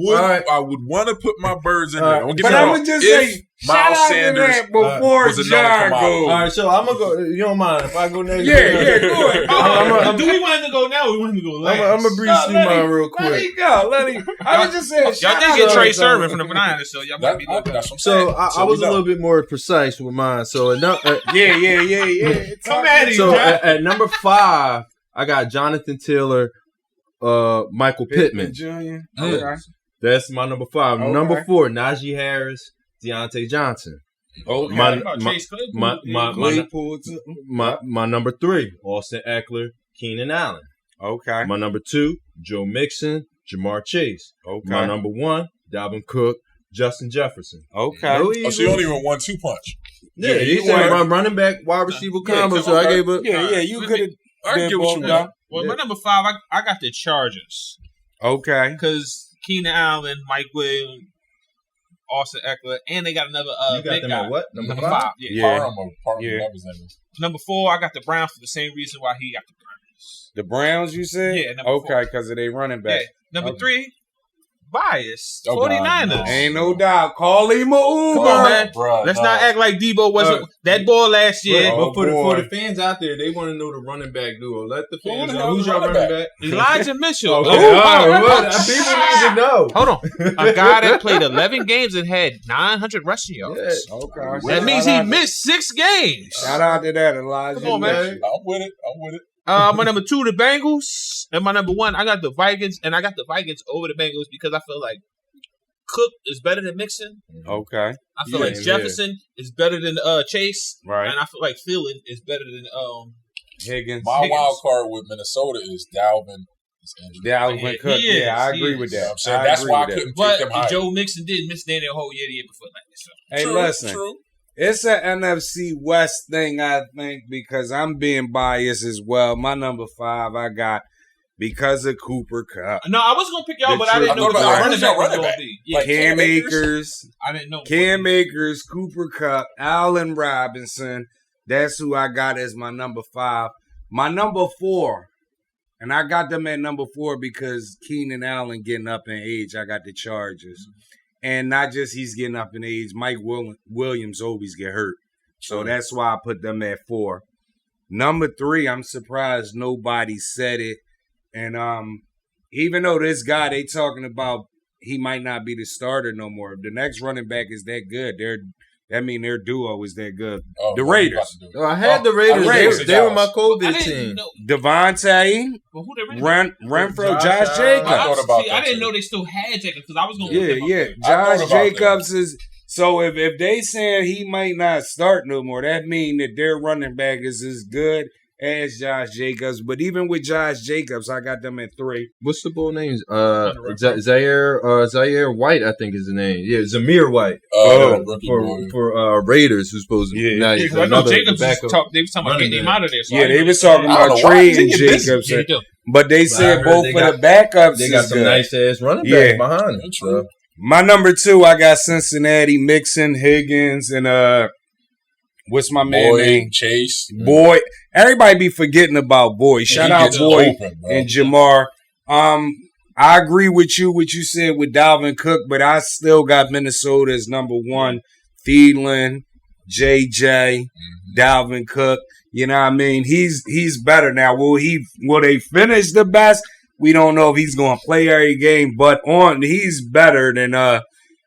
I would want to put my birds in there. But I would just say shout out to that before John goes. All right, so I'm gonna go. You don't mind if I go next? Yeah, go ahead. Do we want him to go now or we want him to go last? I'm gonna breeze through mine real quick. Let him go. I was just saying. Y'all did get Trey Sermon from the Bananas, so y'all might be looking. So I was a little bit more precise with mine. So yeah. Come at him. So at number 5, I got Jonathan Taylor, Michael Pittman Jr. Okay. That's my number 5. Okay. Number 4, Najee Harris, Deontay Johnson. Okay. My number 3, Austin Eckler, Keenan Allen. Okay. My number 2, Joe Mixon, Jamar Chase. Okay. My number 1, Dalvin Cook, Justin Jefferson. Okay. So you only even 1-2 punch. Yeah, you said running back, wide receiver combo. So I gave it. Yeah. You could have. I get what you want. Well, my number 5, I got the Chargers. Okay. Because Keenan Allen, Mike Williams, Austin Eckler, and they got another you got big them guy. at what? Number 5. Yeah. Number 4, I got the Browns for the same reason why he got the Browns. The Browns, you said? Yeah. Number 4. Okay, because of their running back. Yeah. Number 3, bias. Oh, 49ers. God, no. Ain't no doubt. Call him a Uber. Come on, man. Let's not act like D.P.O.Y wasn't that ball last year. But for the fans out there, they want to know the running back duo. Let the fans know who's your running back. Elijah Mitchell. Okay. People need to know. Hold on. A guy that played 11 games and had 900 rushing yards. Yeah. Okay. That means he missed 6 games. Shout out to that, Elijah. Come on, man. I'm with it. My number 2, the Bengals. And my number 1, I got the Vikings. And I got the Vikings over the Bengals because I feel like Cook is better than Mixon. Okay. I feel like Jefferson is better than Chase. Right. And I feel like Thielen is better than Higgins. My wild card with Minnesota is Dalvin. Dalvin Cook. I agree with that. I'm saying that's why I couldn't pick them high. Joe Mixon did miss the whole year the year before that. So. Hey, listen. It's an NFC West thing, I think, because I'm being biased as well. My number 5, I got because of Cooper Kupp. No, I was going to pick y'all, but I didn't know the running back was going to be. Yeah. Cam Akers. I didn't know. Cam Akers, Cooper Kupp, Allen Robinson. That's who I got as my number 5. My number 4, and I got them at number 4 because Keenan Allen getting up in age. I got the Chargers. And not just he's getting up in age. Mike Williams always get hurt. So that's why I put them at 4. Number 3, I'm surprised nobody said it. And even though this guy they talking about, he might not be the starter no more. If the next running back is that good, their duo is that good. The Raiders. I had the Raiders. They were my COVID team. Devontae, Renfro, Josh Jacobs. I didn't know they still had Jacobs because I was going to Yeah. Josh Jacobs is. So if they saying he might not start no more, that mean that their running back is as good as Josh Jacobs. But even with Josh Jacobs, I got them at 3. What's the bull name? Zaire White, I think is the name. Yeah, Zamir White. For Raiders, who's supposed to be nice. I know Jacobs they was talking about getting him out of there. So they was talking about trading Jacobs. But they said both of the backups they got some nice ass running backs behind them. So. My number 2, I got Cincinnati, Mixon, Higgins, and what's my man name? Chase. Boyd. Everybody be forgetting about Boyd. Shout out Boyd and Jamar. I agree with you, what you said with Dalvin Cook, but I still got Minnesota as number 1. Thielen, JJ, Dalvin Cook. You know what I mean? He's better now. Will they finish the best? We don't know if he's going to play every game, but he's better than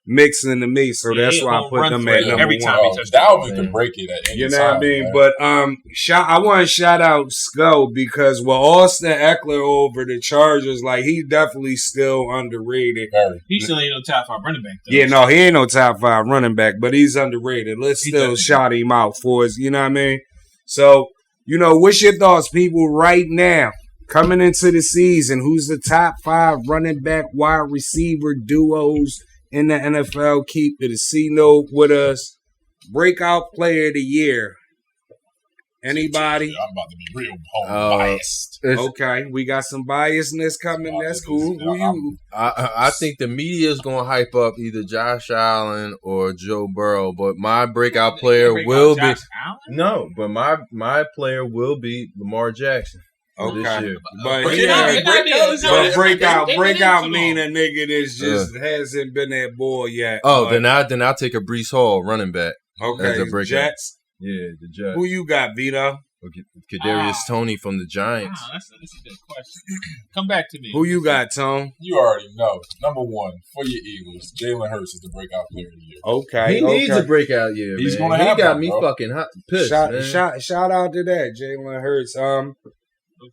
Mixon to me. So that's why I put them at number every time one. Dalvin can break it at any time. You know what I mean? Man. But I want to shout out Skull because with Austin Eckler over the Chargers, like he definitely still underrated. He still ain't no top 5 running back though. Yeah, no, he ain't no top 5 running back, but he's underrated. Let's still shout him out for us. You know what I mean? So, what's your thoughts, people, right now? Coming into the season, who's the top 5 running back, wide receiver duos in the NFL? Keep it a C-note with us. Breakout player of the year. Anybody? I'm about to be real biased. Okay, we got some biasness coming. That's cool. Who you? I think the media is going to hype up either Josh Allen or Joe Burrow, but my breakout player will be my player will be Lamar Jackson. Okay, but breakout mean a nigga that just hasn't been that boy yet. Then I'll take a Breece Hall running back. Okay, as a breakout. Jets. Yeah, the Jets. Who you got, Vito? Kadarius Toney from the Giants. That's a good question. Come back to me. Who you got, Tone? You already know. Number 1 for your Eagles, Jalen Hurts is the breakout player of the year. Okay, he needs a breakout year. He's man. Gonna have He got one, me bro. fucking pissed. Shout out to that, Jalen Hurts.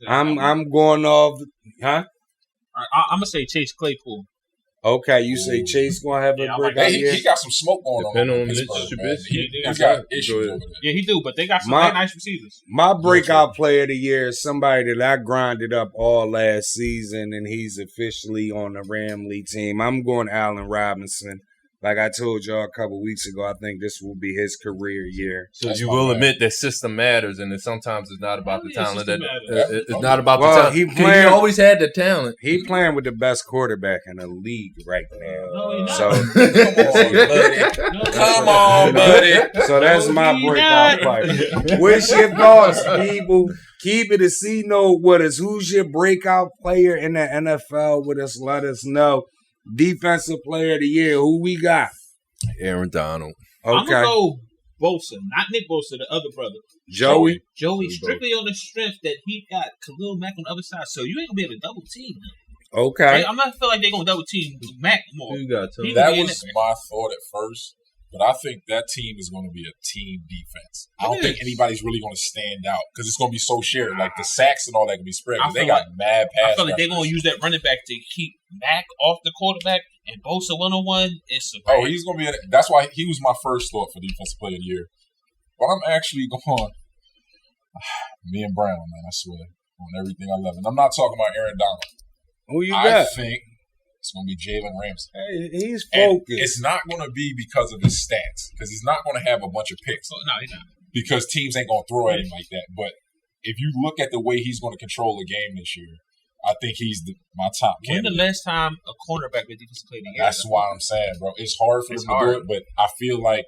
I'm going off, huh? I'm gonna say Chase Claypool. Okay, you say Chase gonna have a breakout year? He got some smoke going on. He's got issues over there. Yeah, he do, but they got some nice receivers. My breakout player of the year is somebody that I grinded up all last season, and he's officially on the Ramley team. I'm going Allen Robinson. Like I told y'all a couple weeks ago, I think this will be his career year. So you will admit that system matters, and that sometimes it's not about the talent. It's not about the talent. He always had the talent. He playing with the best quarterback in the league right now. No, he's so come on, buddy. So that's my breakout player. What's your thoughts, people? Keep it a C-note with us. Who's your breakout player in the NFL with us? Let us know. Defensive player of the year, who we got? Aaron Donald. Okay. I'm going to go Bosa, not Nick Bosa, the other brother. Joey strictly on the strength that he got Khalil Mack on the other side, so you ain't going to be able to double team him. Okay. I'm not feel like they're going to double team Mack more. Who you got, Tony? That was my thought at first. But I think that team is going to be a team defense. I don't think anybody's really going to stand out because it's going to be so shared. Like the sacks and all that can be spread. They got mad pass. I feel like they're going to use that running back to keep Mack off the quarterback and Bosa 1-on-1. He's going to be. That's why he was my first thought for defensive player of the year. But I'm actually going. Me and Brown, man, I swear on everything I love, and I'm not talking about Aaron Donald. Who you got? I think it's going to be Jalen Ramsey. Hey, he's focused. And it's not going to be because of his stats, because he's not going to have a bunch of picks. No, he's not. Because teams ain't going to throw at him like that. But if you look at the way he's going to control the game this year, I think he's my top candidate. When the last time a cornerback with defensive player together? That's why I'm saying, bro. It's hard for them to do it, but I feel like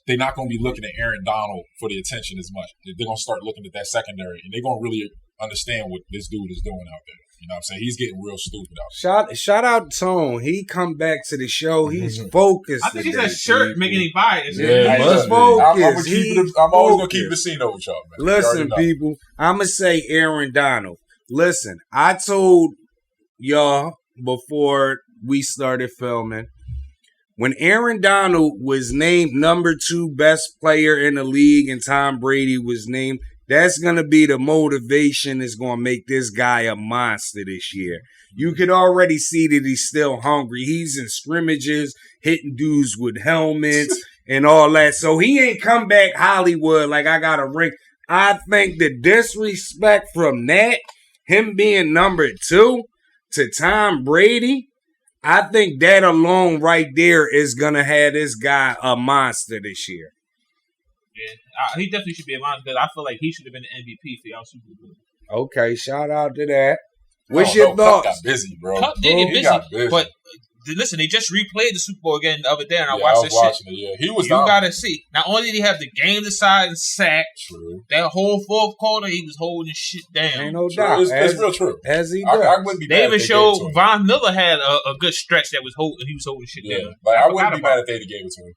they're not going to be looking at Aaron Donald for the attention as much. They're going to start looking at that secondary, and they're going to really understand what this dude is doing out there. You know what I'm saying? He's getting real stupid out there. Shout out Tone. He come back to the show. He's focused. I think it's that shirt making him biased. Yeah, he's focused. I'm always going to keep the scene over with y'all, man. Listen, people, I'm going to say Aaron Donald. Listen, I told y'all before we started filming, when Aaron Donald was named number 2 best player in the league and Tom Brady was named, that's going to be the motivation that's going to make this guy a monster this year. You could already see that he's still hungry. He's in scrimmages, hitting dudes with helmets and all that. So he ain't come back Hollywood like I got a ring. I think the disrespect from that, him being number 2 to Tom Brady, I think that alone right there is going to have this guy a monster this year. Yeah, he definitely should be a monster because I feel like he should have been the MVP for y'all Super Bowl. Okay, shout out to that. What's your thoughts? Cup got busy, bro. Cup did get busy, but listen, they just replayed the Super Bowl again the other day, and I watched this shit. Yeah, he was. You gotta see. Not only did he have the game decide and sack, true. That whole fourth quarter, he was holding his shit down. Ain't no doubt. It's real true. As he does. I wouldn't be mad. They even showed Von Miller had a good stretch that was holding. He was holding shit down. Like I wouldn't be mad if they'd gave it to him.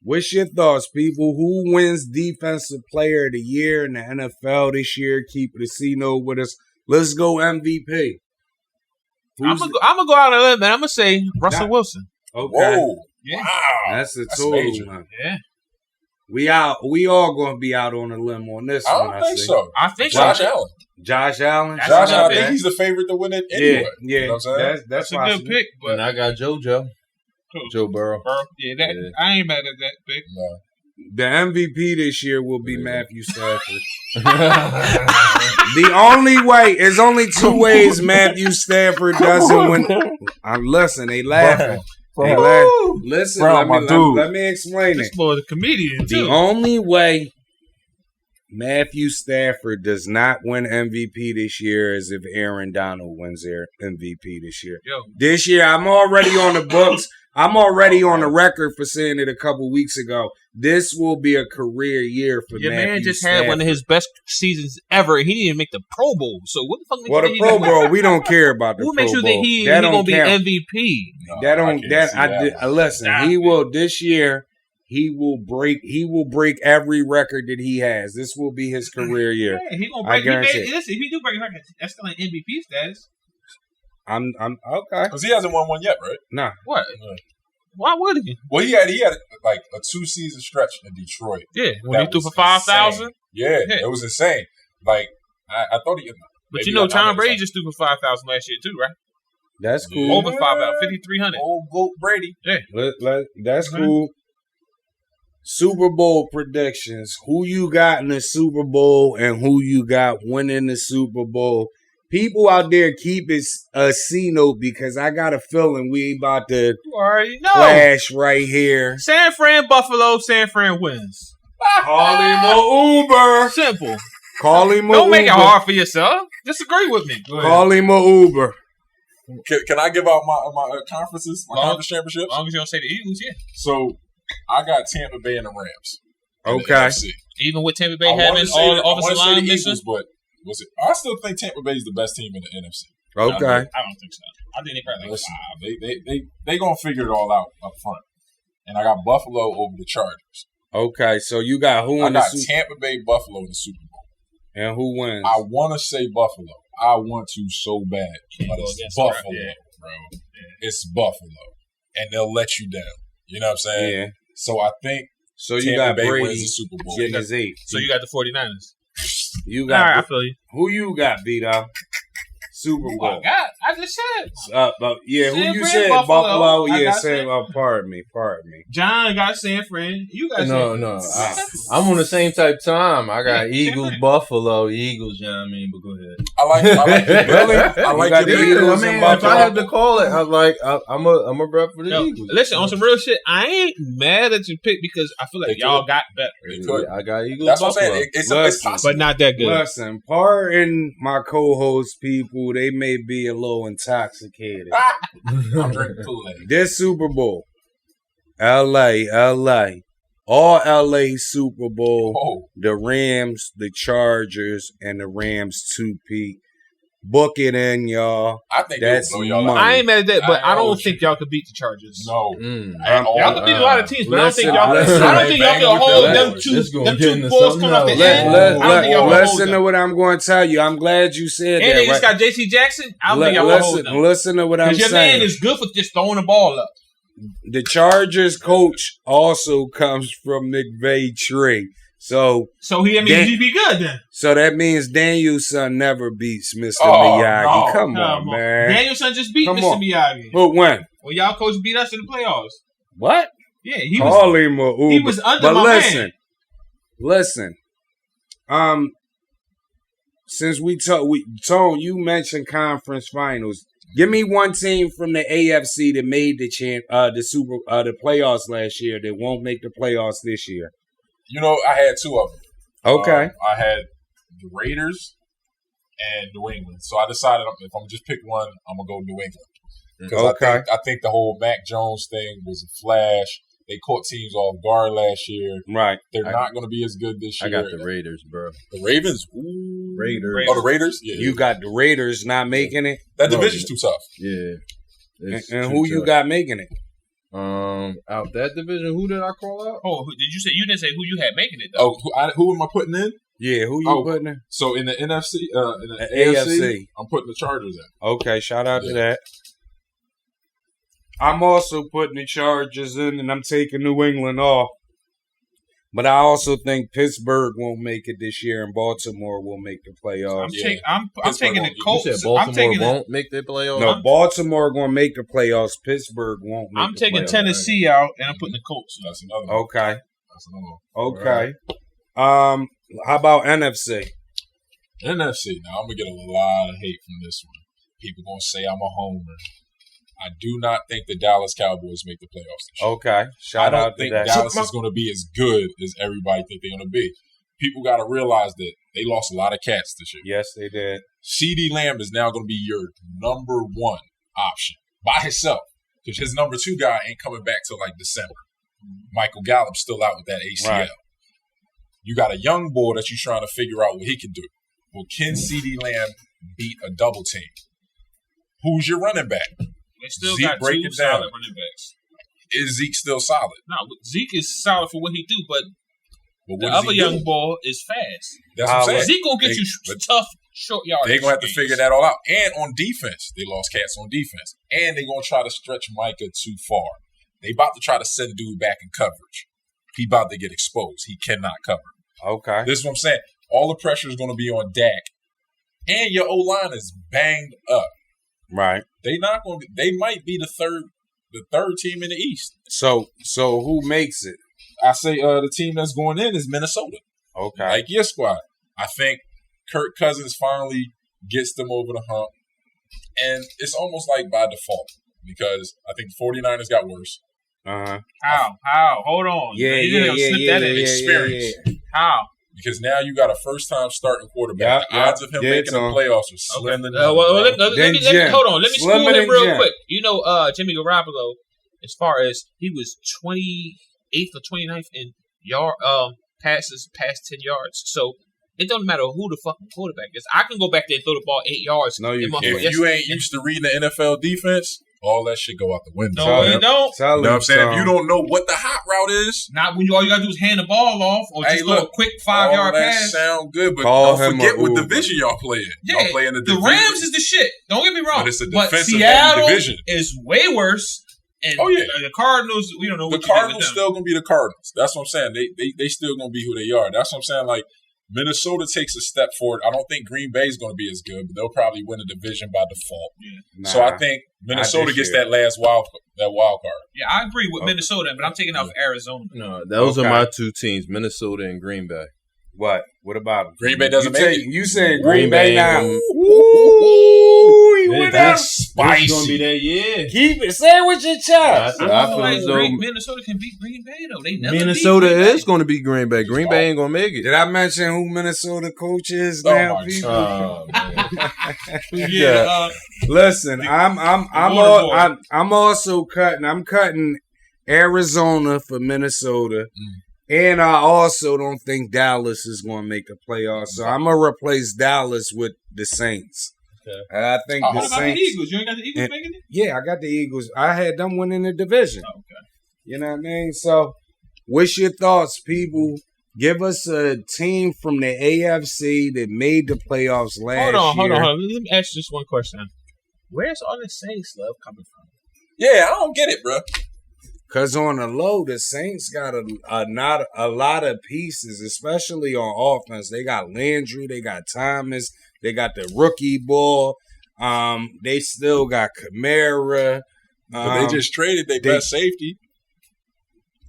What's your thoughts, people? Who wins Defensive Player of the Year in the NFL this year? Keep it a C-note with us. Let's go MVP. I'm gonna go out on a limb, man. I'm gonna say Russell Wilson. Okay. Whoa. Yeah. Wow. That's a total one. Yeah. We all gonna be out on a limb on this I one. don't think so. I think Josh so. Allen. Josh Allen. I think he's the favorite to win it anyway. Yeah. You know what I'm saying? That's a good pick. But And I got JoJo. Joe Burrow. Yeah, I ain't mad at that pick. No. The MVP this year will be Matthew Stafford. The only way, there's only two ways Matthew Stafford doesn't win. Listen, they laughing. They laughing. Listen, let me explain it. This boy's a comedian, too. The only way Matthew Stafford does not win MVP this year is if Aaron Donald wins their MVP this year. This year, I'm already on the books. I'm already on the record for saying it a couple weeks ago. This will be a career year for Your Matthew man just Stafford. had one of his best seasons ever. He didn't even make the Pro Bowl. So what the fuck makes Well, the Pro Bowl, we don't care about the Pro Bowl. Who makes sure that he gonna be MVP? Listen, he will this year. He will break every record that he has. This will be his career year. Yeah, he gonna break. Listen, if he do break a record, that's still an MVP status. I'm okay. Because he hasn't won one yet, right? Nah. What? Why would he? Well, he had like a 2-season stretch in Detroit. Yeah, when he threw for 5,000. Yeah, it was insane. Like I thought he. But you know, Tom Brady just threw for 5,000 last year too, right? That's cool. Over 5,000, 5,300. Old GOAT Brady. Yeah, that's cool. Super Bowl predictions. Who you got in the Super Bowl and who you got winning the Super Bowl? People out there keep it a C-note because I got a feeling we about to you already know. clash right here. San Fran, Buffalo, San Fran wins. Call him a Uber. Simple. Call him a Uber. Don't make it hard for yourself. Disagree with me. Call him a Uber. Can I give out my conferences, conference championships? As long as you don't say the Eagles, yeah. So I got Tampa Bay and the Rams. Okay. Even with Tampa Bay having all the offensive line missing? But was it? I still think Tampa Bay is the best team in the NFC. Okay. I don't think so. I think they probably listen, they gonna figure it all out up front. And I got Buffalo over the Chargers. Okay, so you got who? I got Tampa Bay, Buffalo in the Super Bowl. And who wins? I want to say Buffalo. I want to so bad, but it's Buffalo, bro. Yeah. It's Buffalo, and they'll let you down. You know what I'm saying? Yeah. So I think so. You Tampa got Bay Brady wins the Super Bowl. getting his 8th. So you got the 49ers. You got. All right, I feel you. Who you got, Vito? Super Bowl. I just said. Yeah, San who you Fran, said? Buffalo. Yeah, San. pardon me. John got San Fran. You got No. I'm on the same type time. I got Eagles, Buffalo, Eagles. You know what I mean? But go ahead. I like really. I like the Eagles. I mean, if I had to call it, I'm a rep for the Eagles. Listen, on some real shit, I ain't mad at your pick because I feel like y'all got better. I got Eagles. That's Buffalo. what I'm saying. It's possible, but not that good. Listen, pardon my co-host people. They may be a little intoxicated. I'm drinking Kool-Aid. This Super Bowl, LA, all LA Super Bowl, the Rams, the Chargers, and the Rams 2-peat. Book it in, y'all. I think that's blow y'all money. I ain't mad at that, but I don't think y'all could beat the Chargers. No, y'all could beat a lot of teams, but I don't think y'all can hold them two balls coming off the end. Listen to what I'm going to tell you. I'm glad you said that. And they just got J.C. Jackson. I don't think y'all can hold them. Listen to what I'm saying. Because your man is good for just throwing the ball up. The Chargers coach also comes from McVay tree. So he be good then. So that means Danielson never beats Mr. Miyagi. No. Come on, man. Danielson just beat Mr. Miyagi. But when? When y'all coach beat us in the playoffs. What? Yeah, he was under my man. Listen. Since Tone, you mentioned conference finals. Give me one team from the AFC that made the playoffs last year that won't make the playoffs this year. You know, I had two of them. Okay. I had the Raiders and New England. So I decided if I'm just pick one, I'm going to go New England. Because I think the whole Mac Jones thing was a flash. They caught teams off guard last year. Right. They're not going to be as good this year. I got the Raiders, bro. The Ravens? Ooh. Raiders. Oh, the Raiders? Yeah. You got the Raiders not making it? That division's too tough. Yeah. And who you got making it? Out that division, who did I call out? Oh, you didn't say who you had making it though? Oh, who am I putting in? Yeah, who you putting in? So in the NFC, in the AFC, I'm putting the Chargers in. Okay, shout out to that. I'm also putting the Chargers in, and I'm taking New England off. But I also think Pittsburgh won't make it this year, and Baltimore will make the playoffs. I'm taking the Colts. You said Baltimore won't make the playoffs? No, Baltimore going to make the playoffs. Pittsburgh won't make the playoffs. I'm taking Tennessee out, and I'm putting the Colts. That's another one. Okay. That's another one. Okay. Right. How about NFC? NFC. Now, I'm going to get a lot of hate from this one. People going to say I'm a homer. I do not think the Dallas Cowboys make the playoffs this year. Okay. Shout out to that. I don't think Dallas is going to be as good as everybody think they're going to be. People got to realize that they lost a lot of cats this year. Yes, they did. CeeDee Lamb is now going to be your number one option by himself because his number two guy ain't coming back till like December. Michael Gallup's still out with that ACL. Right. You got a young boy that you're trying to figure out what he can do. Well, can CeeDee Lamb beat a double team? Who's your running back? They still got two solid running backs. Is Zeke still solid? No, Zeke is solid for what he do, but the other young boy is fast. That's what I'm saying. Zeke gonna get you tough short yards. They're gonna have to figure that all out. And on defense, they lost cats on defense, and they're gonna try to stretch Micah too far. They about to try to send dude back in coverage. He about to get exposed. He cannot cover. Okay, this is what I'm saying. All the pressure is gonna be on Dak, and your O line is banged up. Right. They not going to. They might be the third team in the East. So who makes it? I say the team that's going in is Minnesota. Okay. Like your squad. I think Kirk Cousins finally gets them over the hump. And it's almost like by default because I think the 49ers got worse. Uh-huh. How? Hold on. Yeah, slip that in. Experience. Yeah. How? Because now you got a first-time starting quarterback. The odds of him making the playoffs are slim than nothing. Let me hold on. Let me school him real quick. You know, Jimmy Garoppolo, as far as he was 28th or 29th in passes past 10 yards. So it doesn't matter who the fucking quarterback is. I can go back there and throw the ball 8 yards. No, you can't. If you ain't used to reading the NFL defense, all that shit go out the window. No, you don't. You know what I'm saying? If you don't know what the hot route is. Not when all you got to do is hand the ball off or just go a quick 5-yard pass. That sound good, but don't forget what division y'all play in. Yeah, y'all play in the Rams is the shit. Don't get me wrong. But it's a defensive Seattle division. Is way worse. And the Cardinals, we don't know what the Cardinals still going to be the Cardinals. That's what I'm saying. They still going to be who they are. That's what I'm saying. Like, Minnesota takes a step forward. I don't think Green Bay is going to be as good, but they'll probably win a division by default. Yeah. So I think Minnesota gets that last wild card. Yeah, I agree with Minnesota, but I'm taking off Arizona. No, those are my two teams, Minnesota and Green Bay. What? What about them? Green Bay doesn't make it? You saying Green Bay now? That's spicy. It's going to be that year. Keep it. Say it with your chest. I feel like Minnesota can beat Green Bay, though. They never Minnesota is going to beat Green Bay. Green Bay ain't going to make it. Did I mention who Minnesota coach is now, people? Listen, I'm also cutting. I'm cutting Arizona for Minnesota. And I also don't think Dallas is going to make the playoffs. So I'm going to replace Dallas with the Saints. Okay. And I think the Saints. What about the Eagles? You ain't got the Eagles making it? Yeah, I got the Eagles. I had them winning the division. Oh, okay. You know what I mean? So what's your thoughts, people? Give us a team from the AFC that made the playoffs last year. Hold on. Let me ask you just one question. Where's all this Saints love coming from? Yeah, I don't get it, bro. Because on the low, the Saints got a lot of pieces, especially on offense. They got Landry, they got Thomas, they got the rookie ball. They still got Kamara. But they just traded their best safety.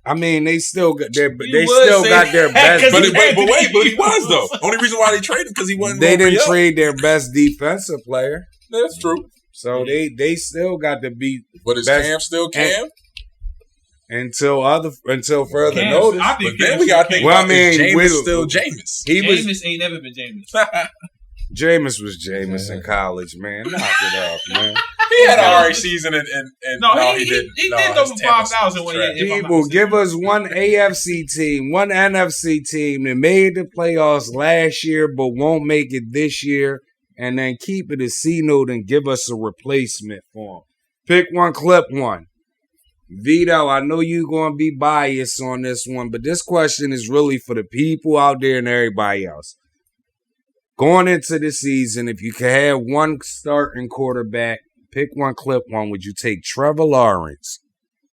I mean, they still got their best. But he was though. Only reason why they traded because he wasn't. They didn't trade their best defensive player. That's true. So they still got to beat. But is Cam still Cam? Until further notice. But then we got to think about Jameis still Jameis. Jameis ain't never been Jameis. Jameis was Jameis in college, man. Knock it off, man. He had an alright season and he did over 5,000 when he People, give us one AFC team, one NFC team that made the playoffs last year but won't make it this year, and then keep it a C note and give us a replacement for them. Pick one, clip one. Vito, I know you're going to be biased on this one, but this question is really for the people out there and everybody else. Going into the season, if you could have one starting quarterback, pick one, clip one, would you take Trevor Lawrence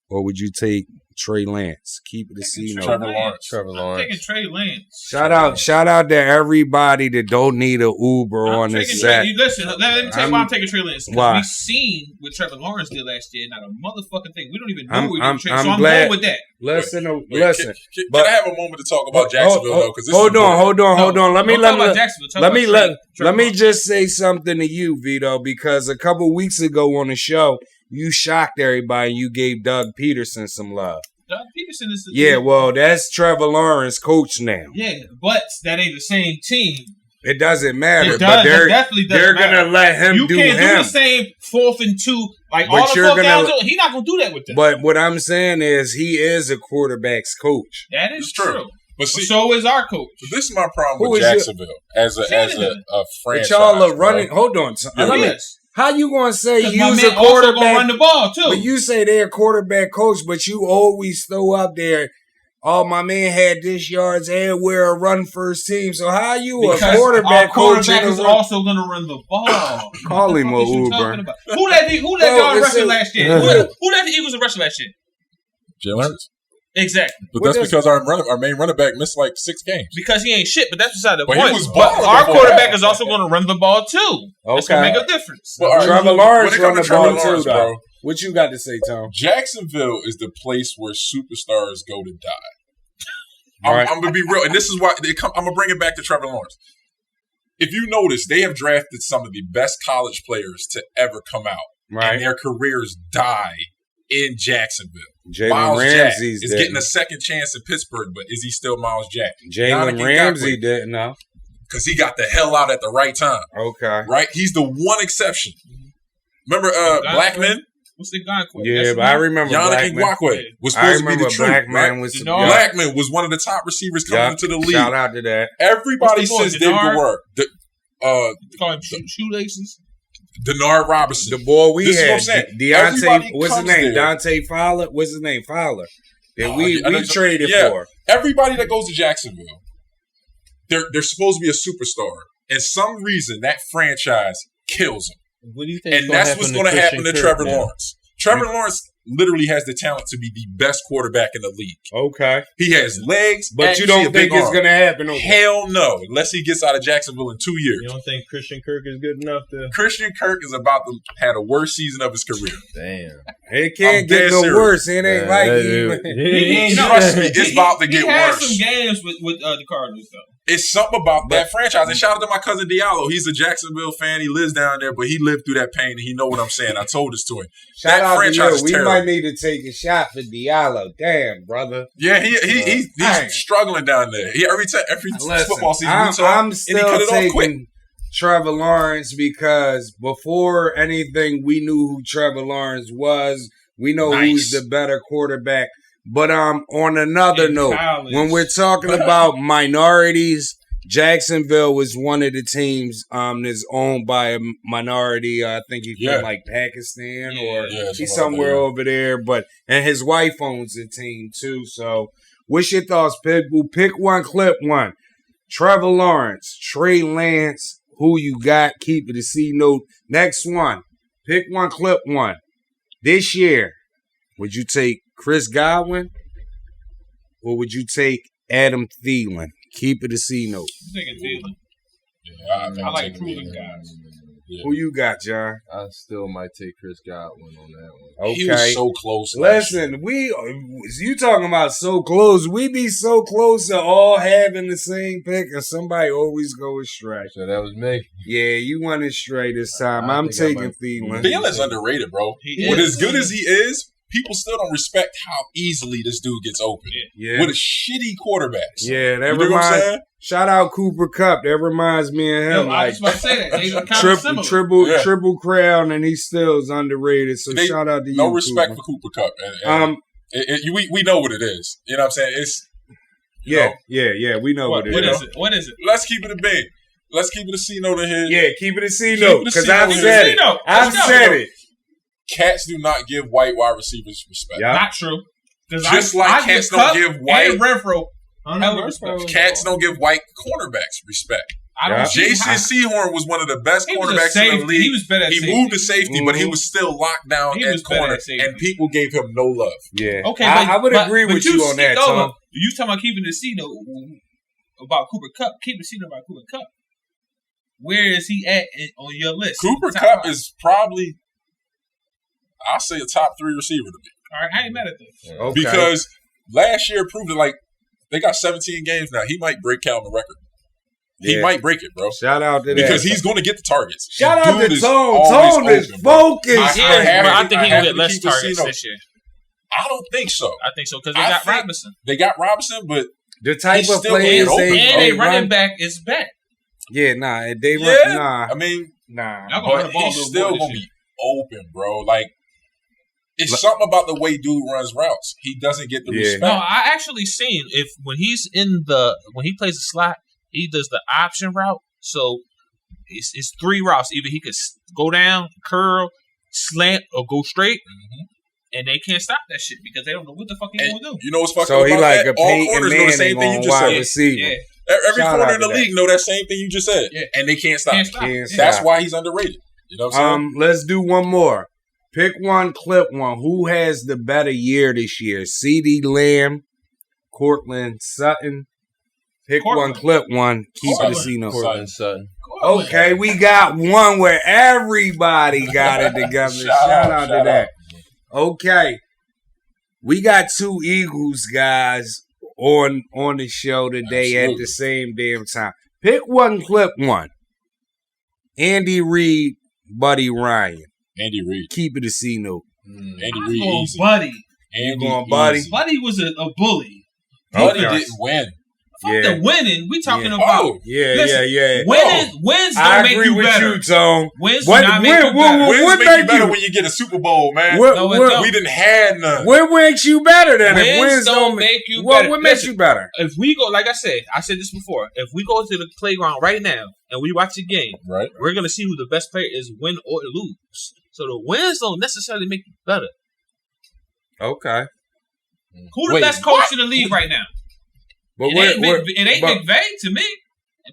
or would you take Trey Lance? Keep it a C note. Trevor Lawrence. I'm taking Trey Lance. Shout out to everybody that don't need an Uber on this set. Listen, let me tell you why I'm taking Trey Lance. Why? We've seen what Trevor Lawrence did last year, not a motherfucking thing. We don't even know what he did. I'm so I'm glad. going with that. Listen. Can I have a moment to talk about Jacksonville though? Because hold on. Let me just say something to you, Vito, because a couple weeks ago on the show, you shocked everybody and you gave Doug Peterson some love. Doug Peterson is the team. Well, that's Trevor Lawrence coach now. Yeah, but that ain't the same team. It doesn't matter. They're gonna let him do him. You can't do the same 4th and 2 like all the 4th downs. He's not gonna do that with them. But what I'm saying is he is a quarterback's coach. That is true. But see, so is our coach. But this is my problem with Jacksonville as a franchise. But y'all are running. Hold on. How you gonna say you's a quarterback? Gonna run the ball too. But you say they're a quarterback coach, but you always throw up there. Oh, my man had this yards and we're a run first team. So how you a quarterback coach? Our quarterback is also gonna run the ball. Call him a Uber. Who let y'all rushing last year? Who let the Eagles rushing last year? Jalen Hurts. Exactly. But that's because our main running back missed like 6 games. Because he ain't shit, but that's beside the point. He was our quarterback is also going to run the ball too. That's going to make a difference. Well, Trevor Lawrence run the ball too, though. What you got to say, Tom? Jacksonville is the place where superstars go to die. I'm going to be real, and this is why I'm going to bring it back to Trevor Lawrence. If you notice, they have drafted some of the best college players to ever come out, and their careers die in Jacksonville. Miles Jack is getting a second chance in Pittsburgh, but is he still Miles Jack? Jalen Ramsey didn't know. Because he got the hell out at the right time. Okay. Right? He's the one exception. Remember Blackman? What's the guy called? Yeah, but I remember Yannick Ngakoue was supposed to be the truth. Blackman was one of the top receivers coming into the league. Shout out to that. Everybody says David Guerrero. Call him shoelaces. Denard Robinson. The boy we had. Deontay, what's his name? Dante Fowler? What's his name? Fowler. That we traded for. Everybody that goes to Jacksonville, they're supposed to be a superstar. And some reason that franchise kills them. What do you think? And that's what's going to happen to Trevor Lawrence. Trevor Lawrence literally has the talent to be the best quarterback in the league. Okay. He has legs, but you don't think it's going to happen? Hell no, unless he gets out of Jacksonville in 2 years. You don't think Christian Kirk is good enough to? Christian Kirk is about to have the worst season of his career. Damn. It can't get no worse. It ain't like trust me, it's about to get worse. He had some games with the Cardinals, though. It's something about that franchise. And shout out to my cousin Diallo. He's a Jacksonville fan. He lives down there, but he lived through that pain, and he know what I'm saying. I told this to him. Shout out franchise to you. We might need to take a shot for Diallo. Damn, brother. Yeah, he's struggling down there. Every football season, I'm still taking Trevor Lawrence because before anything, we knew who Trevor Lawrence was. We know who's the better quarterback. But on another note, when we're talking about minorities, Jacksonville was one of the teams that's owned by a minority. I think he's from like Pakistan or he's somewhere over there. And his wife owns the team too. So what's your thoughts, Pitbull? Pick one, clip one. Trevor Lawrence, Trey Lance, who you got? Keep it a C note. Next one. Pick one, clip one. This year, would you take Chris Godwin, or would you take Adam Thielen? Keep it a C note. I'm taking Thielen. Yeah, I like proven guys. Yeah. Who you got, John? I still might take Chris Godwin on that one. Okay. He was so close. Listen, you talking about so close. We be so close to all having the same pick, and somebody always go astray. So that was me. Yeah, you went astray this time. I'm taking Thielen. Thielen's underrated, bro. But as good as he is, people still don't respect how easily this dude gets open. Yeah. With a shitty quarterbacks. Yeah, that reminds. Shout out Cooper Kupp. That reminds me of him. I was about to say that. Triple crown, and he still is underrated. So shout out to you. No respect for Cooper Kupp. We know what it is. You know what I'm saying? It's yeah. We know what it is. What is it? Let's keep it a big. Let's keep it a C note in here. Yeah, keep it a C note because I've said it. I've said it. Cats do not give white wide receivers respect. Yep. Not true. Just like cats don't give white and Renfro respect. Cats don't give white cornerbacks respect. Jason Sehorn was one of the best cornerbacks in the league. He was better at safety. He moved to safety, but he was still locked down at corner, and people gave him no love. Yeah. Okay, I would agree with you on that, Tom. You talking about keeping the seat about Cooper Kupp. Keep the seat about Cooper Kupp. Where is he at on your list? Cooper Kupp is probably, I'll say, a top 3 receiver to me. All right, I ain't mad at this. Okay. Because last year proved it. Like, they got 17 games now. He might break Calvin record. He might break it, bro. Shout out to that. Because he's going to get the targets. Shout out to Tone. Tone is focused. I think he will get less targets this year. I don't think so. I think so because they got Robinson. They got Robinson, but the type of players they running back is back. Yeah, nah. I mean, nah. But he's still going to be open, bro. Like, it's something about the way dude runs routes. He doesn't get the respect. No, I actually seen when he plays the slot, he does the option route. So it's 3 routes. Either he could go down, curl, slant, or go straight. Mm-hmm. And they can't stop that shit because they don't know what the fuck he's going to do. You know what's fucking about like that? All corners know the same thing you just said. Yeah. Every corner in the league know that same thing you just said. Yeah. And they can't stop it. That's why he's underrated. You know what I'm saying? Let's do one more. Pick one, clip one. Who has the better year this year? CeeDee Lamb, Courtland Sutton. Pick one, clip one. Keep it a C-note. Courtland Sutton. Okay, we got one where everybody got it together. Shout out to that. Okay. We got 2 Eagles guys on the show today at the same damn time. Pick one, clip one. Andy Reid, Buddy Ryan. Andy Reid. Keep it a C-note. Andy Reid easy. Buddy. You going Buddy? Buddy was a bully. Buddy didn't win. Fuck the winning. We talking about. Yeah. Wins don't make you better. You, Tone. Wins do not make you better. Wins make you better when you get a Super Bowl, man. We didn't have none. What makes you better then? Wins don't make you better. What makes you better? If we go, like I said this before. If we go to the playground right now and we watch a game, right, we're gonna see who the best player is, win or lose. So the wins don't necessarily make you better. Okay. Who the best coach in the league right now? But it ain't McVay to me.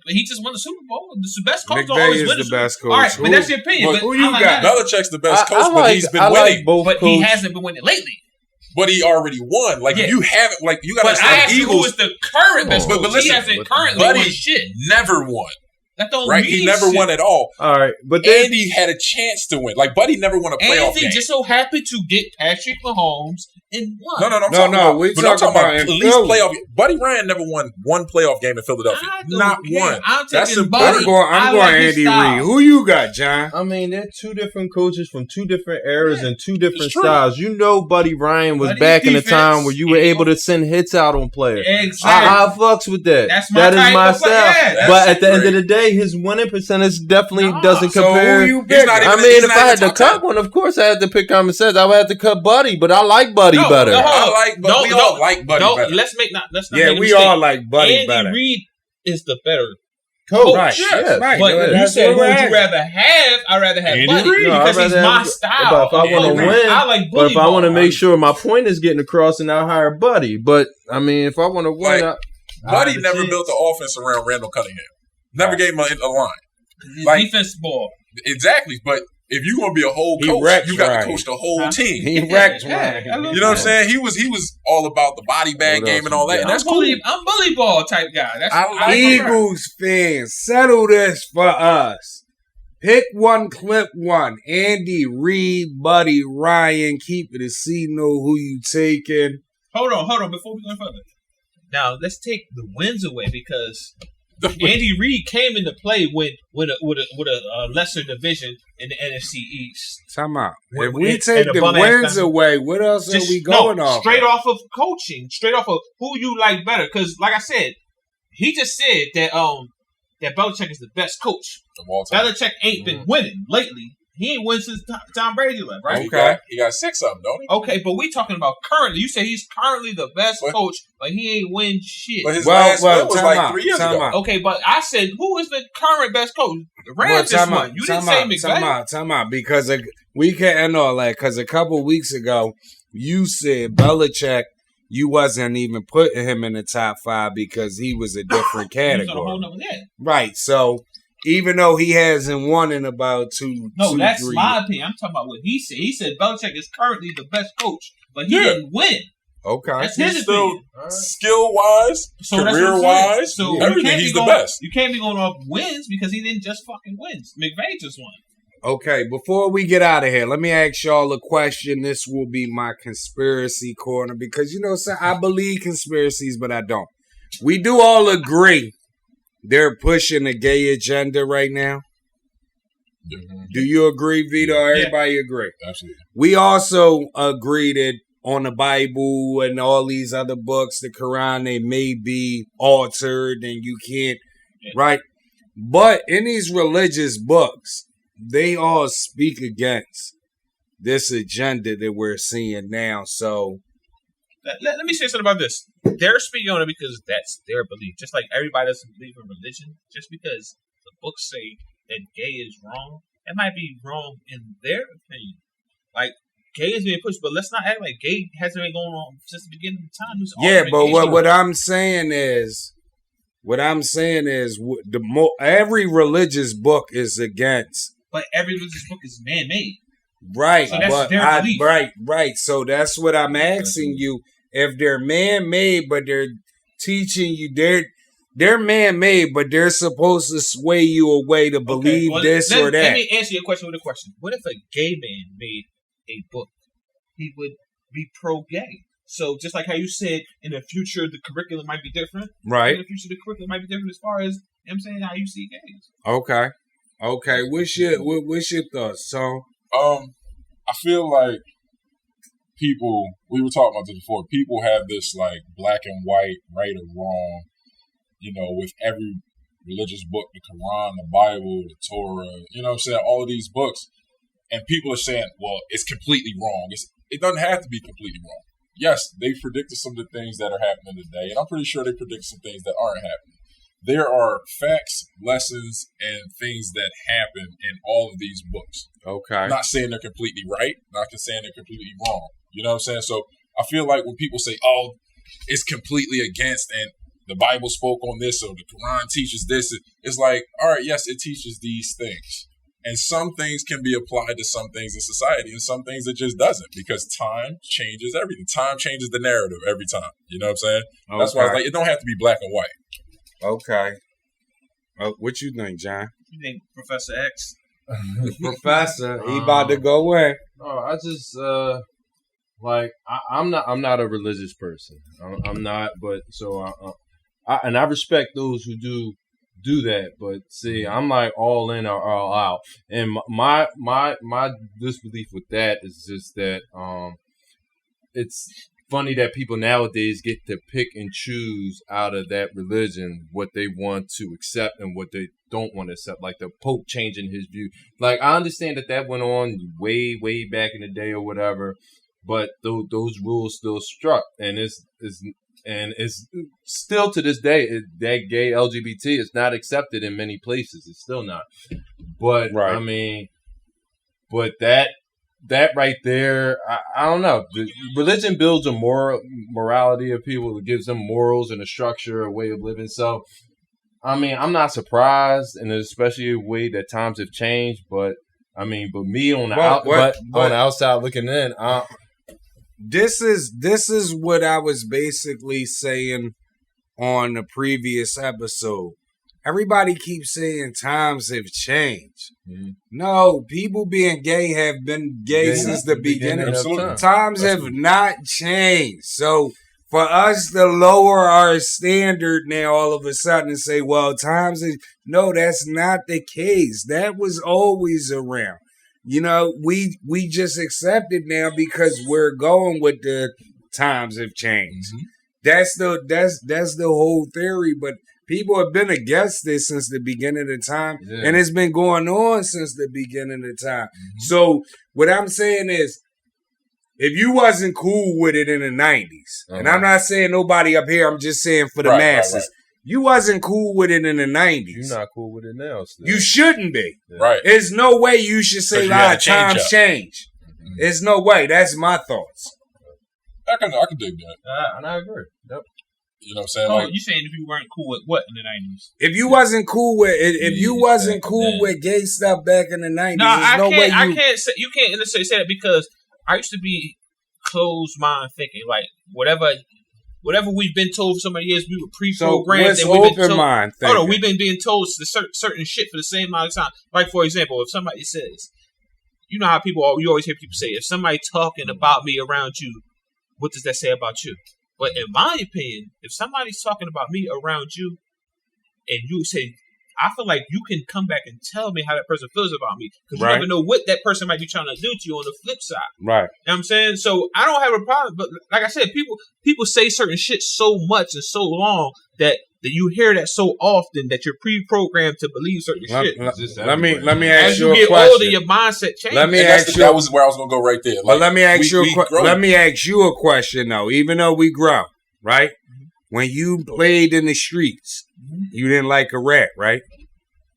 But he just won the Super Bowl. The best coach McVay is the best coach. All right, but that's your opinion. Who you got? Belichick's the best coach, but he's been winning. But he hasn't been winning lately. But he already won. Like, you haven't, like, you got to say Eagles. Who is the current best coach? But listen, he hasn't currently won shit. Never won. That don't mean he never won at all. All right, but Andy had a chance to win. Like, Buddy never won a playoff game. Andy just so happened to get Patrick Mahomes and won. No. We're talking about at least playoff. Buddy Ryan never won one playoff game in Philadelphia. Not one. That's important. I'm going Andy Reid. Who you got, John? I mean, they're 2 different coaches from 2 different eras and 2 different styles. You know, Buddy Ryan was back in the time where you were able to send hits out on players. Exactly. I fucks with that. That is my style. But at the end of the day, his winning percentage definitely doesn't compare. So who you pick? I mean, if I had to cut one, of course I had to pick common sense. I would have to cut Buddy, but I like Buddy better. We all like Buddy better. Let's not we all like Buddy better. Andy Reid is the better coach. Right. Yes. Right. But you said who would you rather have? I'd rather have Buddy because he's my style. But if I want to win, I like but if I want to make sure my point is getting across, and I'll hire Buddy. But I mean, if I want to win, Buddy never built the offense around Randall Cunningham. Never gave him a line. Like, defense ball. Exactly. But if you're going to be a whole coach, you got to coach the whole team. He wrecked Ryan. You know what I'm saying? He was all about the body bag game and all that. And that's cool. I'm bully ball type guy. Eagles fans, settle this for us. Pick one, clip one. Andy Reid, Buddy Ryan. Keep it a C. Know who you taking. Hold on. Before we go further. Now, let's take the wins away because Andy Reid came into play with a lesser division in the NFC East. Time out. If we take the wins away, what else are we going off? Straight off of coaching, straight off of who you like better. Because, like I said, he just said that Belichick is the best coach. Belichick ain't been winning lately. He ain't win since Tom Brady left, right? Okay. He got 6 of them, don't he? Okay, but we talking about currently. You say he's currently the best coach, but he ain't win shit. But his last win was like 3 years ago. Okay, but I said, who is the current best coach? The Rams just won. You didn't say McVay. Time out, because we can't know that, because a couple weeks ago, you said Belichick, you wasn't even putting him in the top 5 because he was a different category. Right, so even though he hasn't won in about 2 that's 3 my opinion. I'm talking about what he said. He said Belichick is currently the best coach, but he didn't win. Okay. That's his opinion. Skill-wise, career-wise, everything, he's the best. You can't be going off wins because he didn't just fucking win. McVay just won. Okay, before we get out of here, let me ask y'all a question. This will be my conspiracy corner because, I believe conspiracies, but I don't. We do all agree they're pushing a gay agenda right now. Mm-hmm. Do you agree, Vito? Everybody agree? Absolutely. We also agree that on the Bible and all these other books, the Quran, they may be altered and you can't, right? But in these religious books, they all speak against this agenda that we're seeing now. So let me say something about this. They're speaking on it because that's their belief. Just like everybody doesn't believe in religion, just because the books say that gay is wrong, it might be wrong in their opinion. Like, gay is being pushed, but let's not act like gay hasn't been going on since the beginning of time. What I'm saying is, every religious book is against. But every religious book is man-made. Right. So that's their belief. Right. So that's what I'm asking you. If they're man-made, but they're teaching you, they're man-made, but they're supposed to sway you away to believe this or that. Let me answer your question with a question. What if a gay man made a book? He would be pro-gay. So just like how you said, in the future, the curriculum might be different. Right. In the future, the curriculum might be different as far as, how you see gays. Okay. What's your thoughts, so? I feel like people, we were talking about this before, people have this like black and white, right or wrong, with every religious book, the Quran, the Bible, the Torah, all of these books. And people are saying, well, it's completely wrong. It doesn't have to be completely wrong. Yes, they predicted some of the things that are happening today, and I'm pretty sure they predicted some things that aren't happening. There are facts, lessons, and things that happen in all of these books. Okay. I'm not saying they're completely right, not saying they're completely wrong. You know what I'm saying? So I feel like when people say, oh, it's completely against, and the Bible spoke on this, or the Quran teaches this, it's like, all right, yes, it teaches these things. And some things can be applied to some things in society, and some things it just doesn't, because time changes everything. Time changes the narrative every time. You know what I'm saying? Okay. That's why it's like, it don't have to be black and white. Okay. What you think, John? You think Professor X? Professor, he about to go in. Oh, I just I'm not a religious person. I'm not, but so I respect those who do that. But see, I'm like all in or all out, and my disbelief with that is just that it's funny that people nowadays get to pick and choose out of that religion what they want to accept and what they don't want to accept. Like the Pope changing his view. Like, I understand that went on way back in the day or whatever, but those rules still struck, and it's still to this day that gay LGBT is not accepted in many places. It's still not. But right. I mean, but that right there, I don't know. The religion builds a morality of people. It gives them morals and a structure, a way of living. So, I mean, I'm not surprised, and especially a way that times have changed. But I mean, me on the on the outside looking in, this is what I was basically saying on the previous episode. Everybody keeps saying times have changed. Mm-hmm. No, people being gay have been gay since the beginning of time. Times have not changed. So for us to lower our standard now all of a sudden and say, well, times is... No, that's not the case. That was always around. You know, we just accept it now because we're going with the times have changed. Mm-hmm. That's the whole theory, but people have been against this since the beginning of time, and it's been going on since the beginning of time. Mm-hmm. So what I'm saying is, if you wasn't cool with it in the 90s, and I'm not saying nobody up here, I'm just saying for the masses. Right. You wasn't cool with it in the 90s. You're not cool with it now. Still. You shouldn't be. Yeah. Right. There's no way you should say, times change. Mm-hmm. There's no way. That's my thoughts. I can dig that. And I agree. Yep. You know what I'm saying? Like, you saying if you weren't cool with what in the 90s? If you wasn't cool with with gay stuff back in the 90s, I can't say you can't say that because I used to be closed mind thinking like whatever we've been told for so many years, we were pre-programmed. So what's open mind thinking? Oh no, we've been being told certain shit for the same amount of time. Like for example, if somebody says, you know how you always hear people say, if somebody talking about me around you, what does that say about you? But in my opinion, if somebody's talking about me around you, and you say, I feel like you can come back and tell me how that person feels about me. Because you never know what that person might be trying to do to you on the flip side. Right. You know what I'm saying? So I don't have a problem. But like I said, people say certain shit so much and so long that you hear that so often that you're pre-programmed to believe certain shit. Let me ask you a question. As you get older, your mindset changes. That was where I was going to go right there. Like, but let me ask you a question though. Even though we grow, right? Mm-hmm. When you played in the streets, you didn't like a rat, right?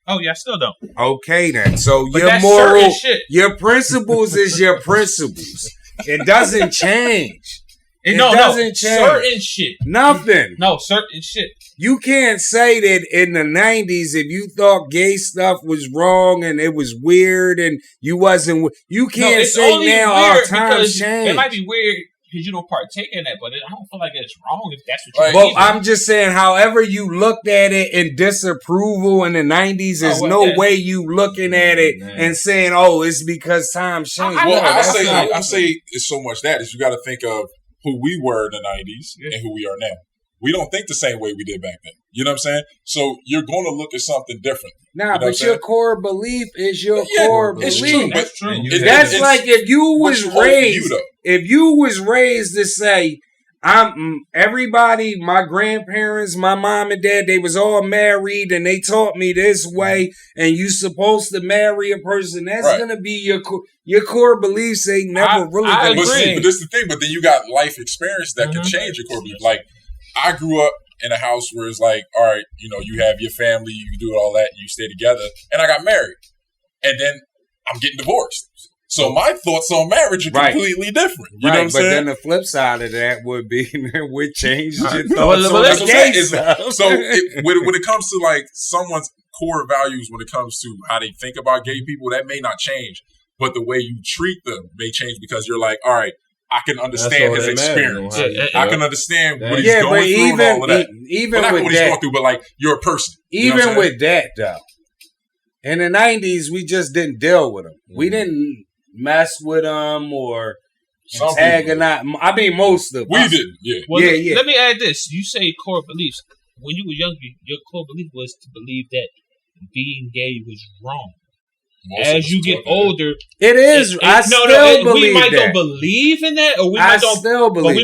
Oh yeah, I still don't. Okay then. So your moral, your principles is your principles. It doesn't change. It doesn't change. Certain shit. Nothing. No, certain shit. You can't say that in the 90s, if you thought gay stuff was wrong and it was weird and you wasn't, you can't say now our times change. It might be weird because you don't partake in that, but I don't feel like it's wrong if that's what you Well, I'm just saying, however you looked at it in disapproval in the 90s, there's no way you looking at it and saying, oh, it's because times change. I say it's so much that is you got to think of who we were in the 90s and who we are now. We don't think the same way we did back then. You know what I'm saying? So you're going to look at something different. Nah, but your core belief is your core belief. True. That's true. That's like if you was raised to say, everybody, my grandparents, my mom and dad, they was all married and they taught me this way and you supposed to marry a person. That's going to be your core beliefs ain't never really going to change. But this is the thing. But then you got life experience that can change your core belief. Like, I grew up in a house where it's like, all right, you know, you have your family, you do all that, you stay together. And I got married. And then I'm getting divorced. So my thoughts on marriage are completely different. You know what I'm saying? But then the flip side of that would be, would change your thoughts on the gay stuff. So when it comes to like someone's core values, when it comes to how they think about gay people, that may not change. But the way you treat them may change because you're like, all right, I can understand his experience. I can understand what he's going through and all of that. Even not with what he's going through, but like you're a person. Even with that, though, in the 90s, we just didn't deal with them. We didn't mess with them or antagonize. I mean, most of us. We didn't. Yeah. Well, let me add this. You say core beliefs. When you were younger, your core belief was to believe that being gay was wrong. As you get older, it is. We might don't believe in that, or we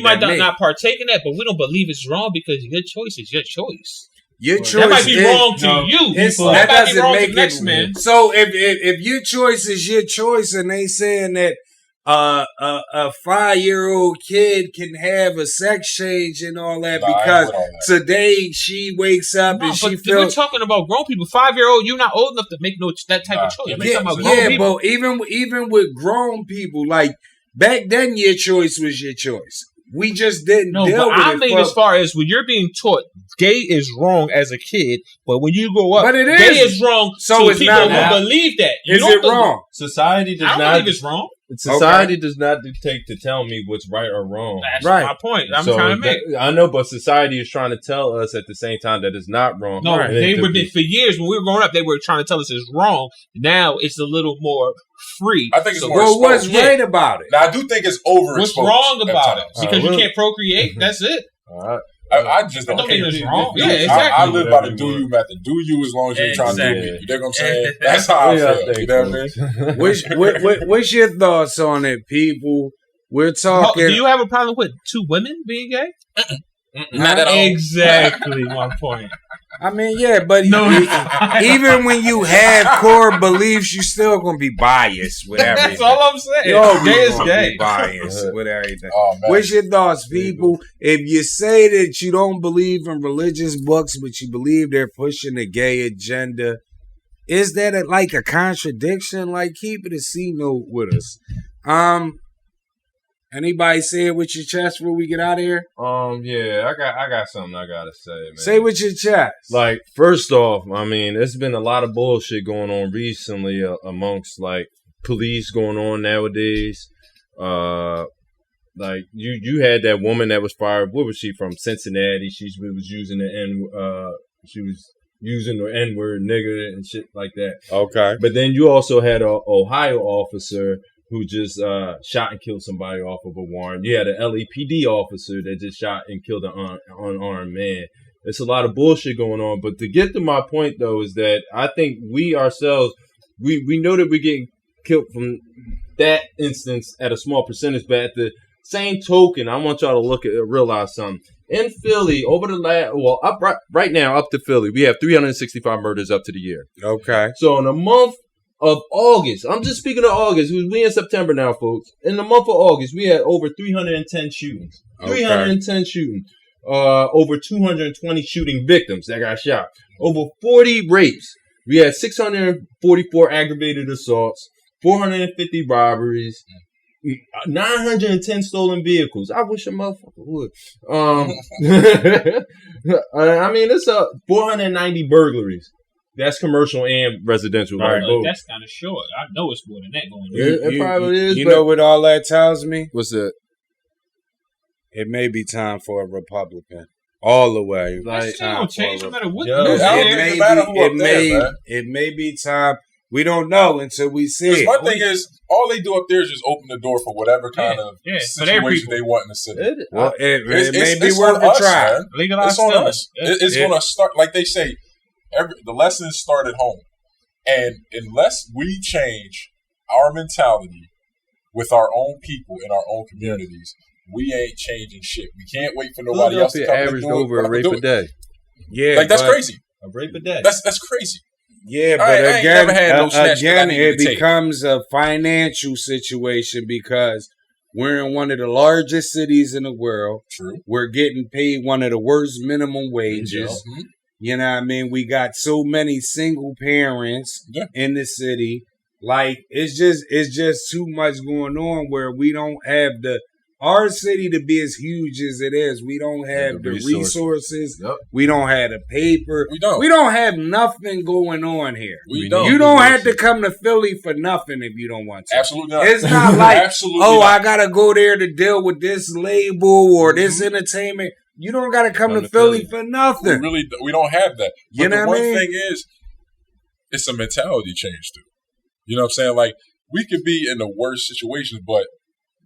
might not partake in that, but we don't believe it's wrong because your choice is your choice. Your choice that might be wrong to you. That might be wrong to the next man. So if your choice is your choice, and they saying that a 5-year-old kid can have a sex change and all that because today she wakes up and she feels. We're talking about grown people. 5-year-old, you're not old enough to make that type of choice. But even with grown people, like back then, your choice was your choice. We just didn't deal with it. I mean, as far as when you're being taught gay is wrong as a kid, but when you grow up, gay is wrong. So it's people who believe that. Is it wrong? Society does not. I don't believe it's wrong. Society does not dictate to tell me what's right or wrong. That's my point. I'm trying to make. I know, but society is trying to tell us at the same time that it's not wrong. No, they were for years when we were growing up. They were trying to tell us it's wrong. Now it's a little more free. I think it's more. Well, what's right about it? Now I do think it's overexposed. What's wrong about it? Because you can't procreate. That's it. All right. I just don't think it's wrong. Yeah, exactly. I live by the do you method. Do you as long as you're trying to do me. You know what I'm saying? That's how I feel. You know what I mean? What's your thoughts on it, people? We're talking. Do you have a problem with 2 women being gay? Not at all. Exactly my point. I mean, yeah, but even when you have core beliefs, you still gonna be biased with everything. That's all I'm saying. Gay is gay. Biased with everything. What's your thoughts, people? If you say that you don't believe in religious books, but you believe they're pushing the gay agenda, is that like a contradiction? Like, keep it a C note with us. Anybody say it with your chest before we get out of here? Yeah, I got something I gotta say, man. Say with your chest. Like, first off, I mean, there's been a lot of bullshit going on recently amongst like police going on nowadays. Like you had that woman that was fired. What was she from? Cincinnati. She was using she was using the N-word, nigga, and shit like that. Okay. But then you also had a Ohio officer who just shot and killed somebody off of a warrant. You had an LAPD officer that just shot and killed an unarmed man. There's a lot of bullshit going on. But to get to my point, though, is that I think we ourselves, we know that we're getting killed from that instance at a small percentage. But at the same token, I want y'all to realize something. In Philly, over the right now, up to Philly, we have 365 murders up to the year. Okay. So in a month of August, I'm just speaking of August. We in September now, folks. In the month of August, we had over 310 shootings. Okay. 310 shootings. Over 220 shooting victims that got shot. Over 40 rapes. We had 644 aggravated assaults. 450 robberies. 910 stolen vehicles. I wish a motherfucker would. I mean, it's 490 burglaries. That's commercial and residential. Right, that's kind of short. I know it's more than that going on. It probably is. You know what all that tells me? What's that? It may be time for a Republican. All the way. Like, don't change no matter what. It may be time. We don't know until we see it. My thing is, all they do up there is just open the door for whatever kind of situation they want in the city. It may be worth a try. It's on us. It's going to start, like they say, the lessons start at home. And unless we change our mentality with our own people in our own communities, we ain't changing shit. We can't wait for nobody else to come and do over a rape a day. Yeah, like that's crazy. A rape a day. That's crazy. Yeah, but again, it becomes a financial situation because we're in one of the largest cities in the world. True. We're getting paid one of the worst minimum wages. Mm-hmm. You know what I mean? We got so many single parents in the city. Like, it's just too much going on where we don't have our city to be as huge as it is. We don't have the resources. Yep. We don't have the paper. We don't have nothing going on here. We don't. You don't have to come to Philly for nothing if you don't want to. Absolutely not. It's not like, I got to go there to deal with this label or this entertainment. You don't got to come to Philly for nothing. We don't have that. But you know the what one I mean? thing is, it's a mentality change too. You know what I'm saying? Like, we could be in the worst situations, but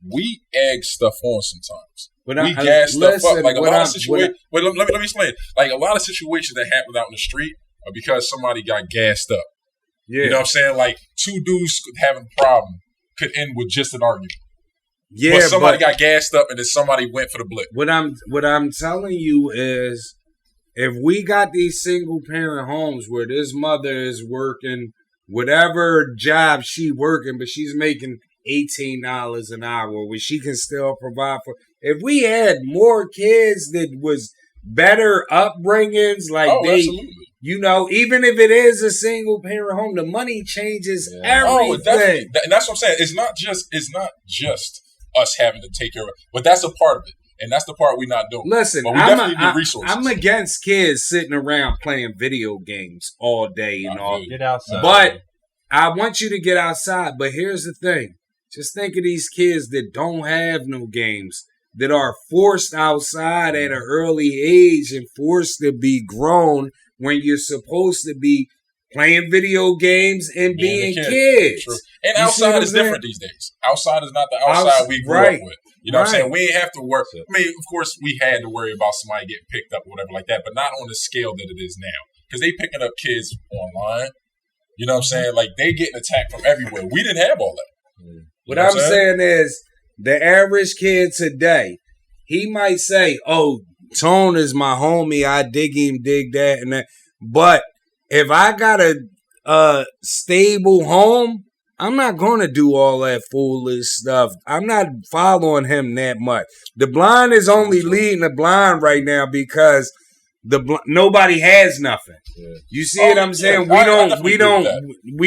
we egg stuff on sometimes. We gas stuff up. Like a lot of situations. Wait, let me explain. Like a lot of situations that happen out in the street are because somebody got gassed up. Yeah. You know what I'm saying? Like two dudes having a problem could end with just an argument. Yeah, but somebody got gassed up and then somebody went for the blip. What I'm telling you is, if we got these single parent homes where this mother is working whatever job she working, but she's making $18 an hour, where she can still provide for. If we had more kids that was better upbringings, like absolutely. You know, even if it is a single parent home, the money changes everything. And that's what I'm saying. It's not just us having to take care of it, but that's a part of it. And that's the part we're not doing. Listen, but we definitely need resources. I'm against kids sitting around playing video games all day and all. Get outside. But I want you to get outside. But here's the thing. Just think of these kids that don't have no games, that are forced outside at an early age and forced to be grown when you're supposed to be playing video games and being kids. True. And outside is different these days. Outside is not the outside we grew up with. You know what I'm saying? We ain't have to work. I mean, of course, we had to worry about somebody getting picked up or whatever like that, but not on the scale that it is now. Because they picking up kids online. You know what I'm saying? Like, they getting attacked from everywhere. We didn't have all that. What I'm saying is, the average kid today, he might say, Tone is my homie. I dig that, and that. But if I got a stable home, I'm not going to do all that foolish stuff. I'm not following him that much. The blind is only leading the blind right now because nobody has nothing. Yeah. You see what I'm saying? We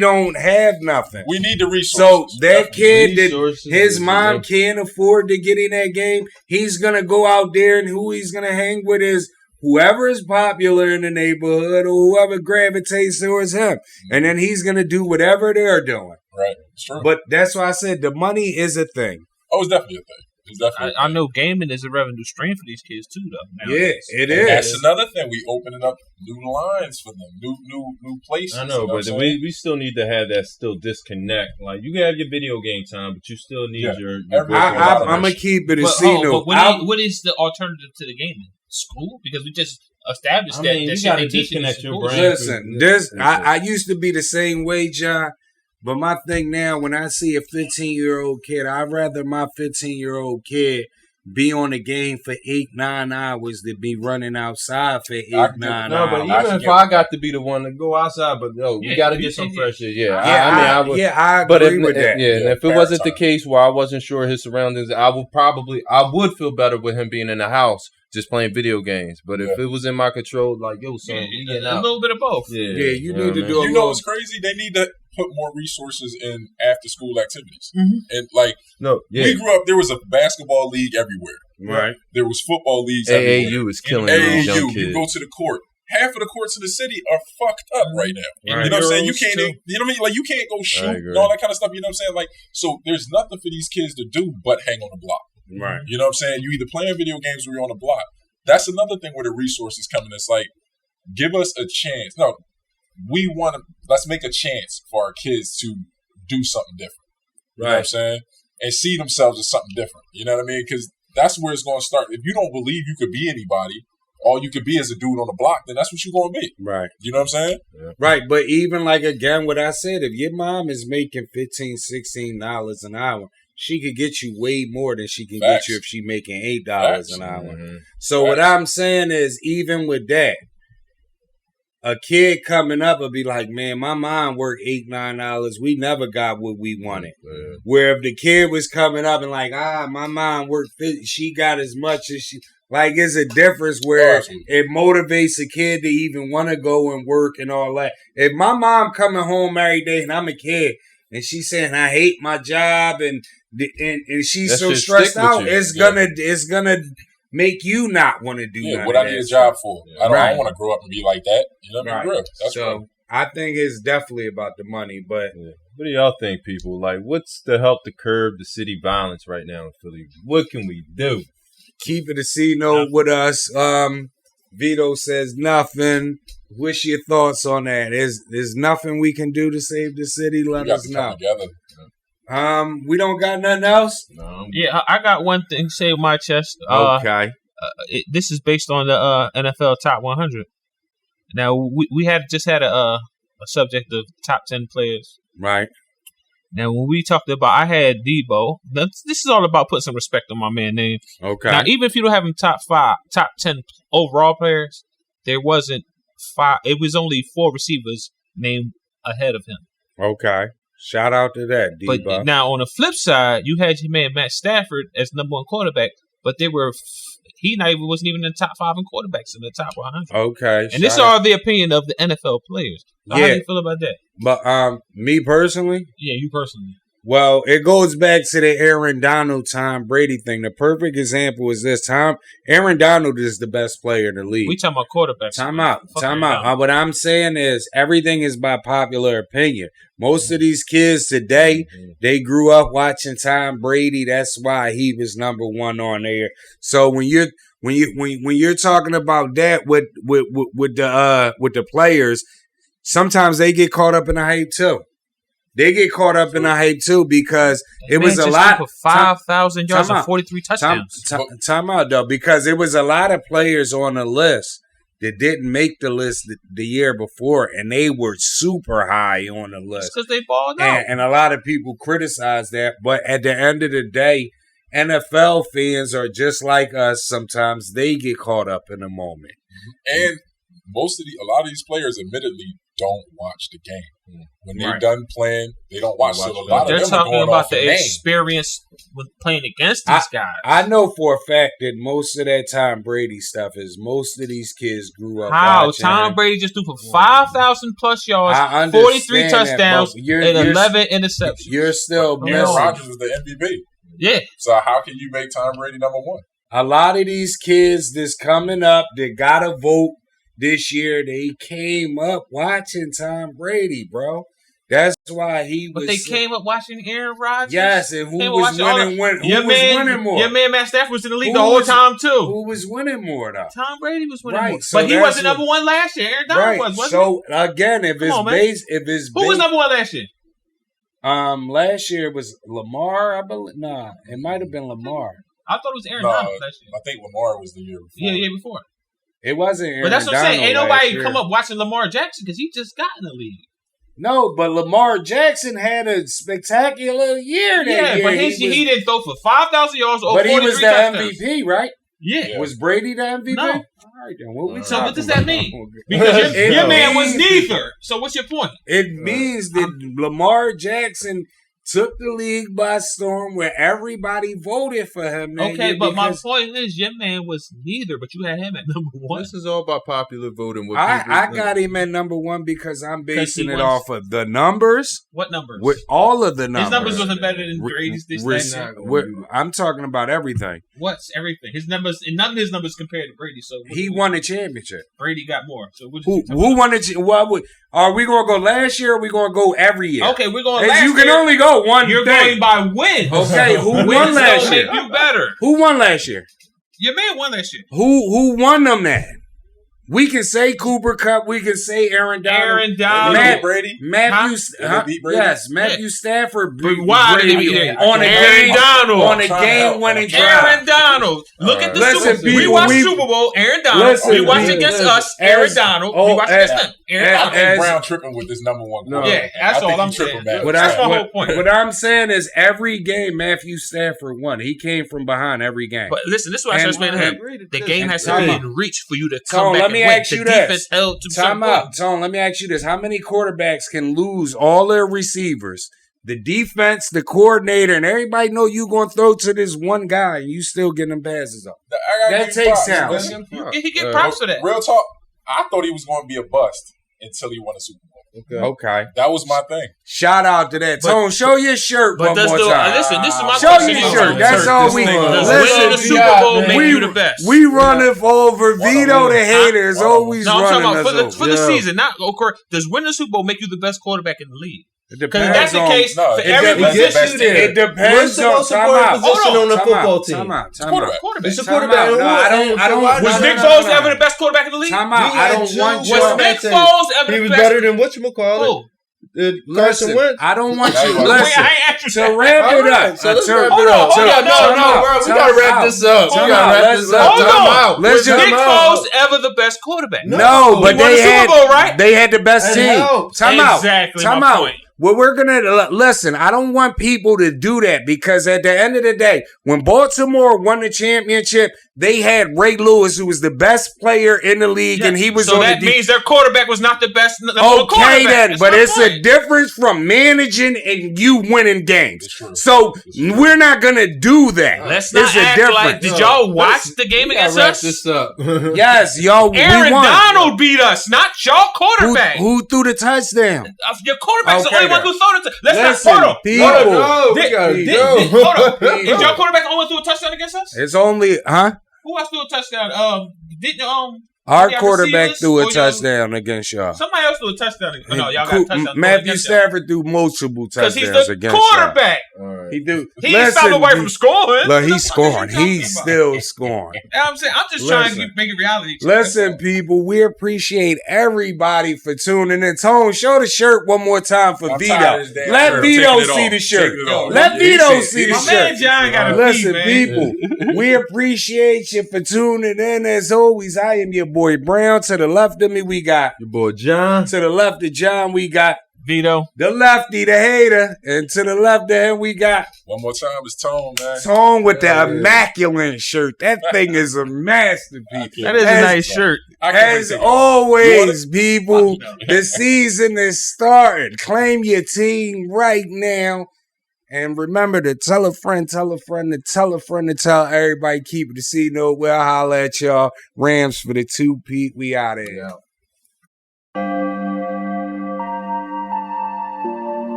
don't have nothing. We need the resources. So that kid that his mom can't afford to get in that game, he's gonna go out there and who he's gonna hang with is whoever is popular in the neighborhood or whoever gravitates towards him. And then he's gonna do whatever they're doing. Right. It's true. But that's why I said the money is a thing. Oh, it's definitely a thing. I know gaming is a revenue stream for these kids too, though. Nowadays. Yeah, it is. That's another thing. We opening up new lines for them, new places. I know, but we still need to have that still disconnect. Like you can have your video game time, but you still need your I'm gonna keep it a but what is the alternative to the gaming? School? Because we just established that you got to disconnect your brain. Listen, I used to be the same way, John. But my thing now, when I see a 15-year-old kid, I'd rather my 15-year-old kid be on the game for 8-9 hours than be running outside for 8-9 hours. No, but even if I got to be the one to go outside, but no, we got to get some fresh air. Yeah, I agree with that. Yeah, and if it wasn't the case where I wasn't sure of his surroundings, I would feel better with him being in the house. Just playing video games, but if it was in my control, like yo, son, we getting out. A little bit of both. Yeah, you need to do. You know what's crazy? They need to put more resources in after school activities. And we grew up. There was a basketball league everywhere. Right. There was football leagues. AAU is killing these young kids. You go to the court. Half of the courts in the city are fucked up right now. Right. You know what I'm saying? You can't. You know what I mean? Like you can't go shoot and all that kind of stuff. You know what I'm saying? Like so, there's nothing for these kids to do but hang on the block. Right. You know what I'm saying? You either playing video games or you're on the block. That's another thing where the resources come in. It's like, give us a chance. No, let's make a chance for our kids to do something different. You know what I'm saying? And see themselves as something different. You know what I mean? Because that's where it's going to start. If you don't believe you could be anybody, all you could be is a dude on the block, then that's what you're going to be. Right. You know what I'm saying? Yeah. Right. But even like, again, what I said, if your mom is making $15, $16 an hour, she could get you way more than she can get you if she making $8 an hour. Mm-hmm. So what I'm saying is, even with that, a kid coming up will be like, man, my mom worked $8-9. We never got what we wanted. Mm-hmm. Where if the kid was coming up and like, my mom worked, she got as much as she. Like, it's a difference where it motivates a kid to even want to go and work and all that. If my mom coming home every day and I'm a kid and she's saying I hate my job and she's so stressed out, it's gonna make you not want to do nothing. What I need a job for? I don't want to grow up and be like that. You know what I mean? That's real. I think it's definitely about the money, but what do y'all think, people? Like, what's to help to curb the city violence right now in Philly? What can we do? Keep it a C-note with us. Vito says nothing. What's your thoughts on that? There's nothing we can do to save the city? Let us know. We don't got nothing else? No. Yeah, I got one thing to say in my chest. Okay. This is based on the NFL Top 100. Now, we had a subject of top 10 players. Right. Now, when we talked about, I had D.P.O.Y. This is all about putting some respect on my man's name. Okay. Now, even if you don't have him top 10 overall players, there wasn't 5. It was only 4 receivers named ahead of him. Okay. Shout out to that, D.P.O.Y. But now, on the flip side, you had your man Matt Stafford as number 1 quarterback, but they were wasn't even in the top 5 in quarterbacks in the top 100. Okay. And this is all the opinion of the NFL players. So how do you feel about that? But me personally? Yeah, you personally. Well, it goes back to the Aaron Donald, Tom Brady thing. The perfect example is this. Aaron Donald is the best player in the league. We talking about quarterbacks. Time out. What I'm saying is everything is by popular opinion. Most of these kids today, they grew up watching Tom Brady. That's why he was number 1 on there. So when you're talking about that with the players, sometimes they get caught up in the hype too. They get caught up in the hype too because it was a lot. 5,000 yards and 43 touchdowns. Time out though, because it was a lot of players on the list that didn't make the list the year before, and they were super high on the list. Because they balled out. And a lot of people criticize that, but at the end of the day, NFL fans are just like us. Sometimes they get caught up in a moment. And a lot of these players admittedly don't watch the game. When they're done playing, they don't watch. So a lot of they're them talking are going about off the experience with playing against these guys. I know for a fact that most of that Tom Brady stuff is most of these kids grew up watching. Tom Brady just threw for 5,000 plus yards, 43 touchdowns, and 11 interceptions. You're still Aaron Rodgers was the MVP. Yeah. So how can you make Tom Brady number one? A lot of these kids that's coming up that got a vote this year, they came up watching Tom Brady, bro. That's why he was. But they came up watching Aaron Rodgers. Yes, and who was winning? Winning more? Your man Matt Stafford was in the league the whole time too. Who was winning more though? Tom Brady was winning more, so but he wasn't number one last year. Aaron Donald was. Wasn't so again, if it's who was number one last year? Last year it was Lamar. I believe. Nah, it might have been Lamar. I thought it was Aaron Donald last year. I think Lamar was the year before. Yeah, year before. It wasn't Aaron But that's what I'm saying. Ain't Donald nobody come up watching Lamar Jackson because he just got in the league. No, but Lamar Jackson had a spectacular year that year. Yeah, but he didn't throw for 5,000 yards or 43 touchdowns. But he was the MVP, right? Yeah. Was Brady the MVP? No. All right, then. So what does that mean? Because your man was neither. So what's your point? It means that Lamar Jackson took the league by storm where everybody voted for him. Okay, but my point is your man was neither, but you had him at number one. This is all about popular voting. I got him at number one because I'm basing it off of the numbers. What numbers? With all of the numbers. His numbers wasn't better than Brady's this time. I'm talking about everything. What's everything? His numbers, and none of his numbers compared to Brady. So he won a championship. Brady got more. So who won it? Are we going to go last year or are we going to go every year? Okay, we're going last year. You can only go one You're thing. going by wins. Okay, who won last year? Make you better. Who won last year? Your man won last year. Who won them that? We can say Cooper Kupp. We can say Aaron Donald. Brady. Matthew. Brady? Yes, Matthew Stafford. But why did he beat on a Aaron Donald on a game-winning drive? Aaron Donald. Look at the Super Bowl. We watched Super Bowl. Aaron Donald. We watched against us. Aaron Donald. We watched against them. I think Brown tripping with this number one. Yeah, that's all I'm saying. That's my whole point. What I'm saying is every game Matthew Stafford won. He came from behind every game. But listen, this is what I was explaining to him. The game has to be in reach for you to come back. Let me ask you this. Time out. Tone, let me ask you this. How many quarterbacks can lose all their receivers, the defense, the coordinator, and everybody know you going to throw to this one guy and you still getting them passes off? That takes talent. He get props for that. Real talk, I thought he was going to be a bust until he won a Super Bowl. Okay. That was my thing. Shout out to that. Tone, show your shirt one more time. Listen, this is my show question. Show your shirt. That's all we need. Listen, the Super Bowl make you the best. We running over Vito. The haters always running us for the season. Not does winning the Super Bowl make you the best quarterback in the league? Because if that's the case for every position, it depends on position on the football team. Quarterback. It's a quarterback. I don't. Was Nick Foles ever the best quarterback in the league? Time out. I don't want you. Was Nick Foles ever the best? He was better than whatchamacallit. Carson Wentz. I don't want you. Listen, to wrap it up. So let's wrap it up. No, we gotta wrap this up. Hold on. Was Nick Foles ever the best quarterback? No, but they had Super Bowl, right? They had the best team. Time out. Exactly. Time out. Well, we're going to listen. I don't want people to do that because at the end of the day, when Baltimore won the championship, they had Ray Lewis, who was the best player in the league, and he was so on that means their quarterback was not the best. Okay, then, but it's a difference from managing and you winning games. So we're not going to do that. Let's not act like. Did y'all watch the game against us? This up. Yes, y'all. Aaron Donald beat us, not y'all quarterback. Who threw the touchdown? Your quarterback's the only one who threw the touchdown. Let's not hold on. Did y'all quarterback only threw a touchdown against us? It's only, Who else threw a touchdown? Our quarterback threw a touchdown against y'all. Somebody else threw a touchdown. No, y'all got a touchdown. Matthew Stafford threw multiple touchdowns against y'all. Because he's the quarterback. Right. He do. He ain't stopped away from scoring. Look, he's scoring. He's still scoring. I'm saying, I'm just trying to make it reality. Listen, people, we appreciate everybody for tuning in. Tone, show the shirt one more time for Vito. Let Vito see the shirt. Let Vito see the shirt. My man John got a Listen, people, we appreciate you for tuning in. As always, I am your boy Brown. To the left of me, we got your boy John. To the left of John, we got Vito. The lefty, the hater. And to the left there, we got... One more time, it's Tone, man. Tone with the immaculate shirt. That thing is a masterpiece. That is a nice shirt. As always, people, the season is starting. Claim your team right now. And remember to tell a friend, to tell a friend, to tell everybody. Keep it the C note. We'll holler at y'all. Rams for the 2-peat. We out of here.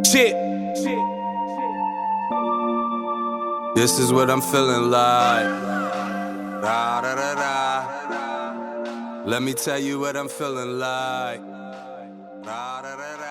Shit. This is what I'm feeling like. Da, da, da, da. Let me tell you what I'm feeling like. Da, da, da, da.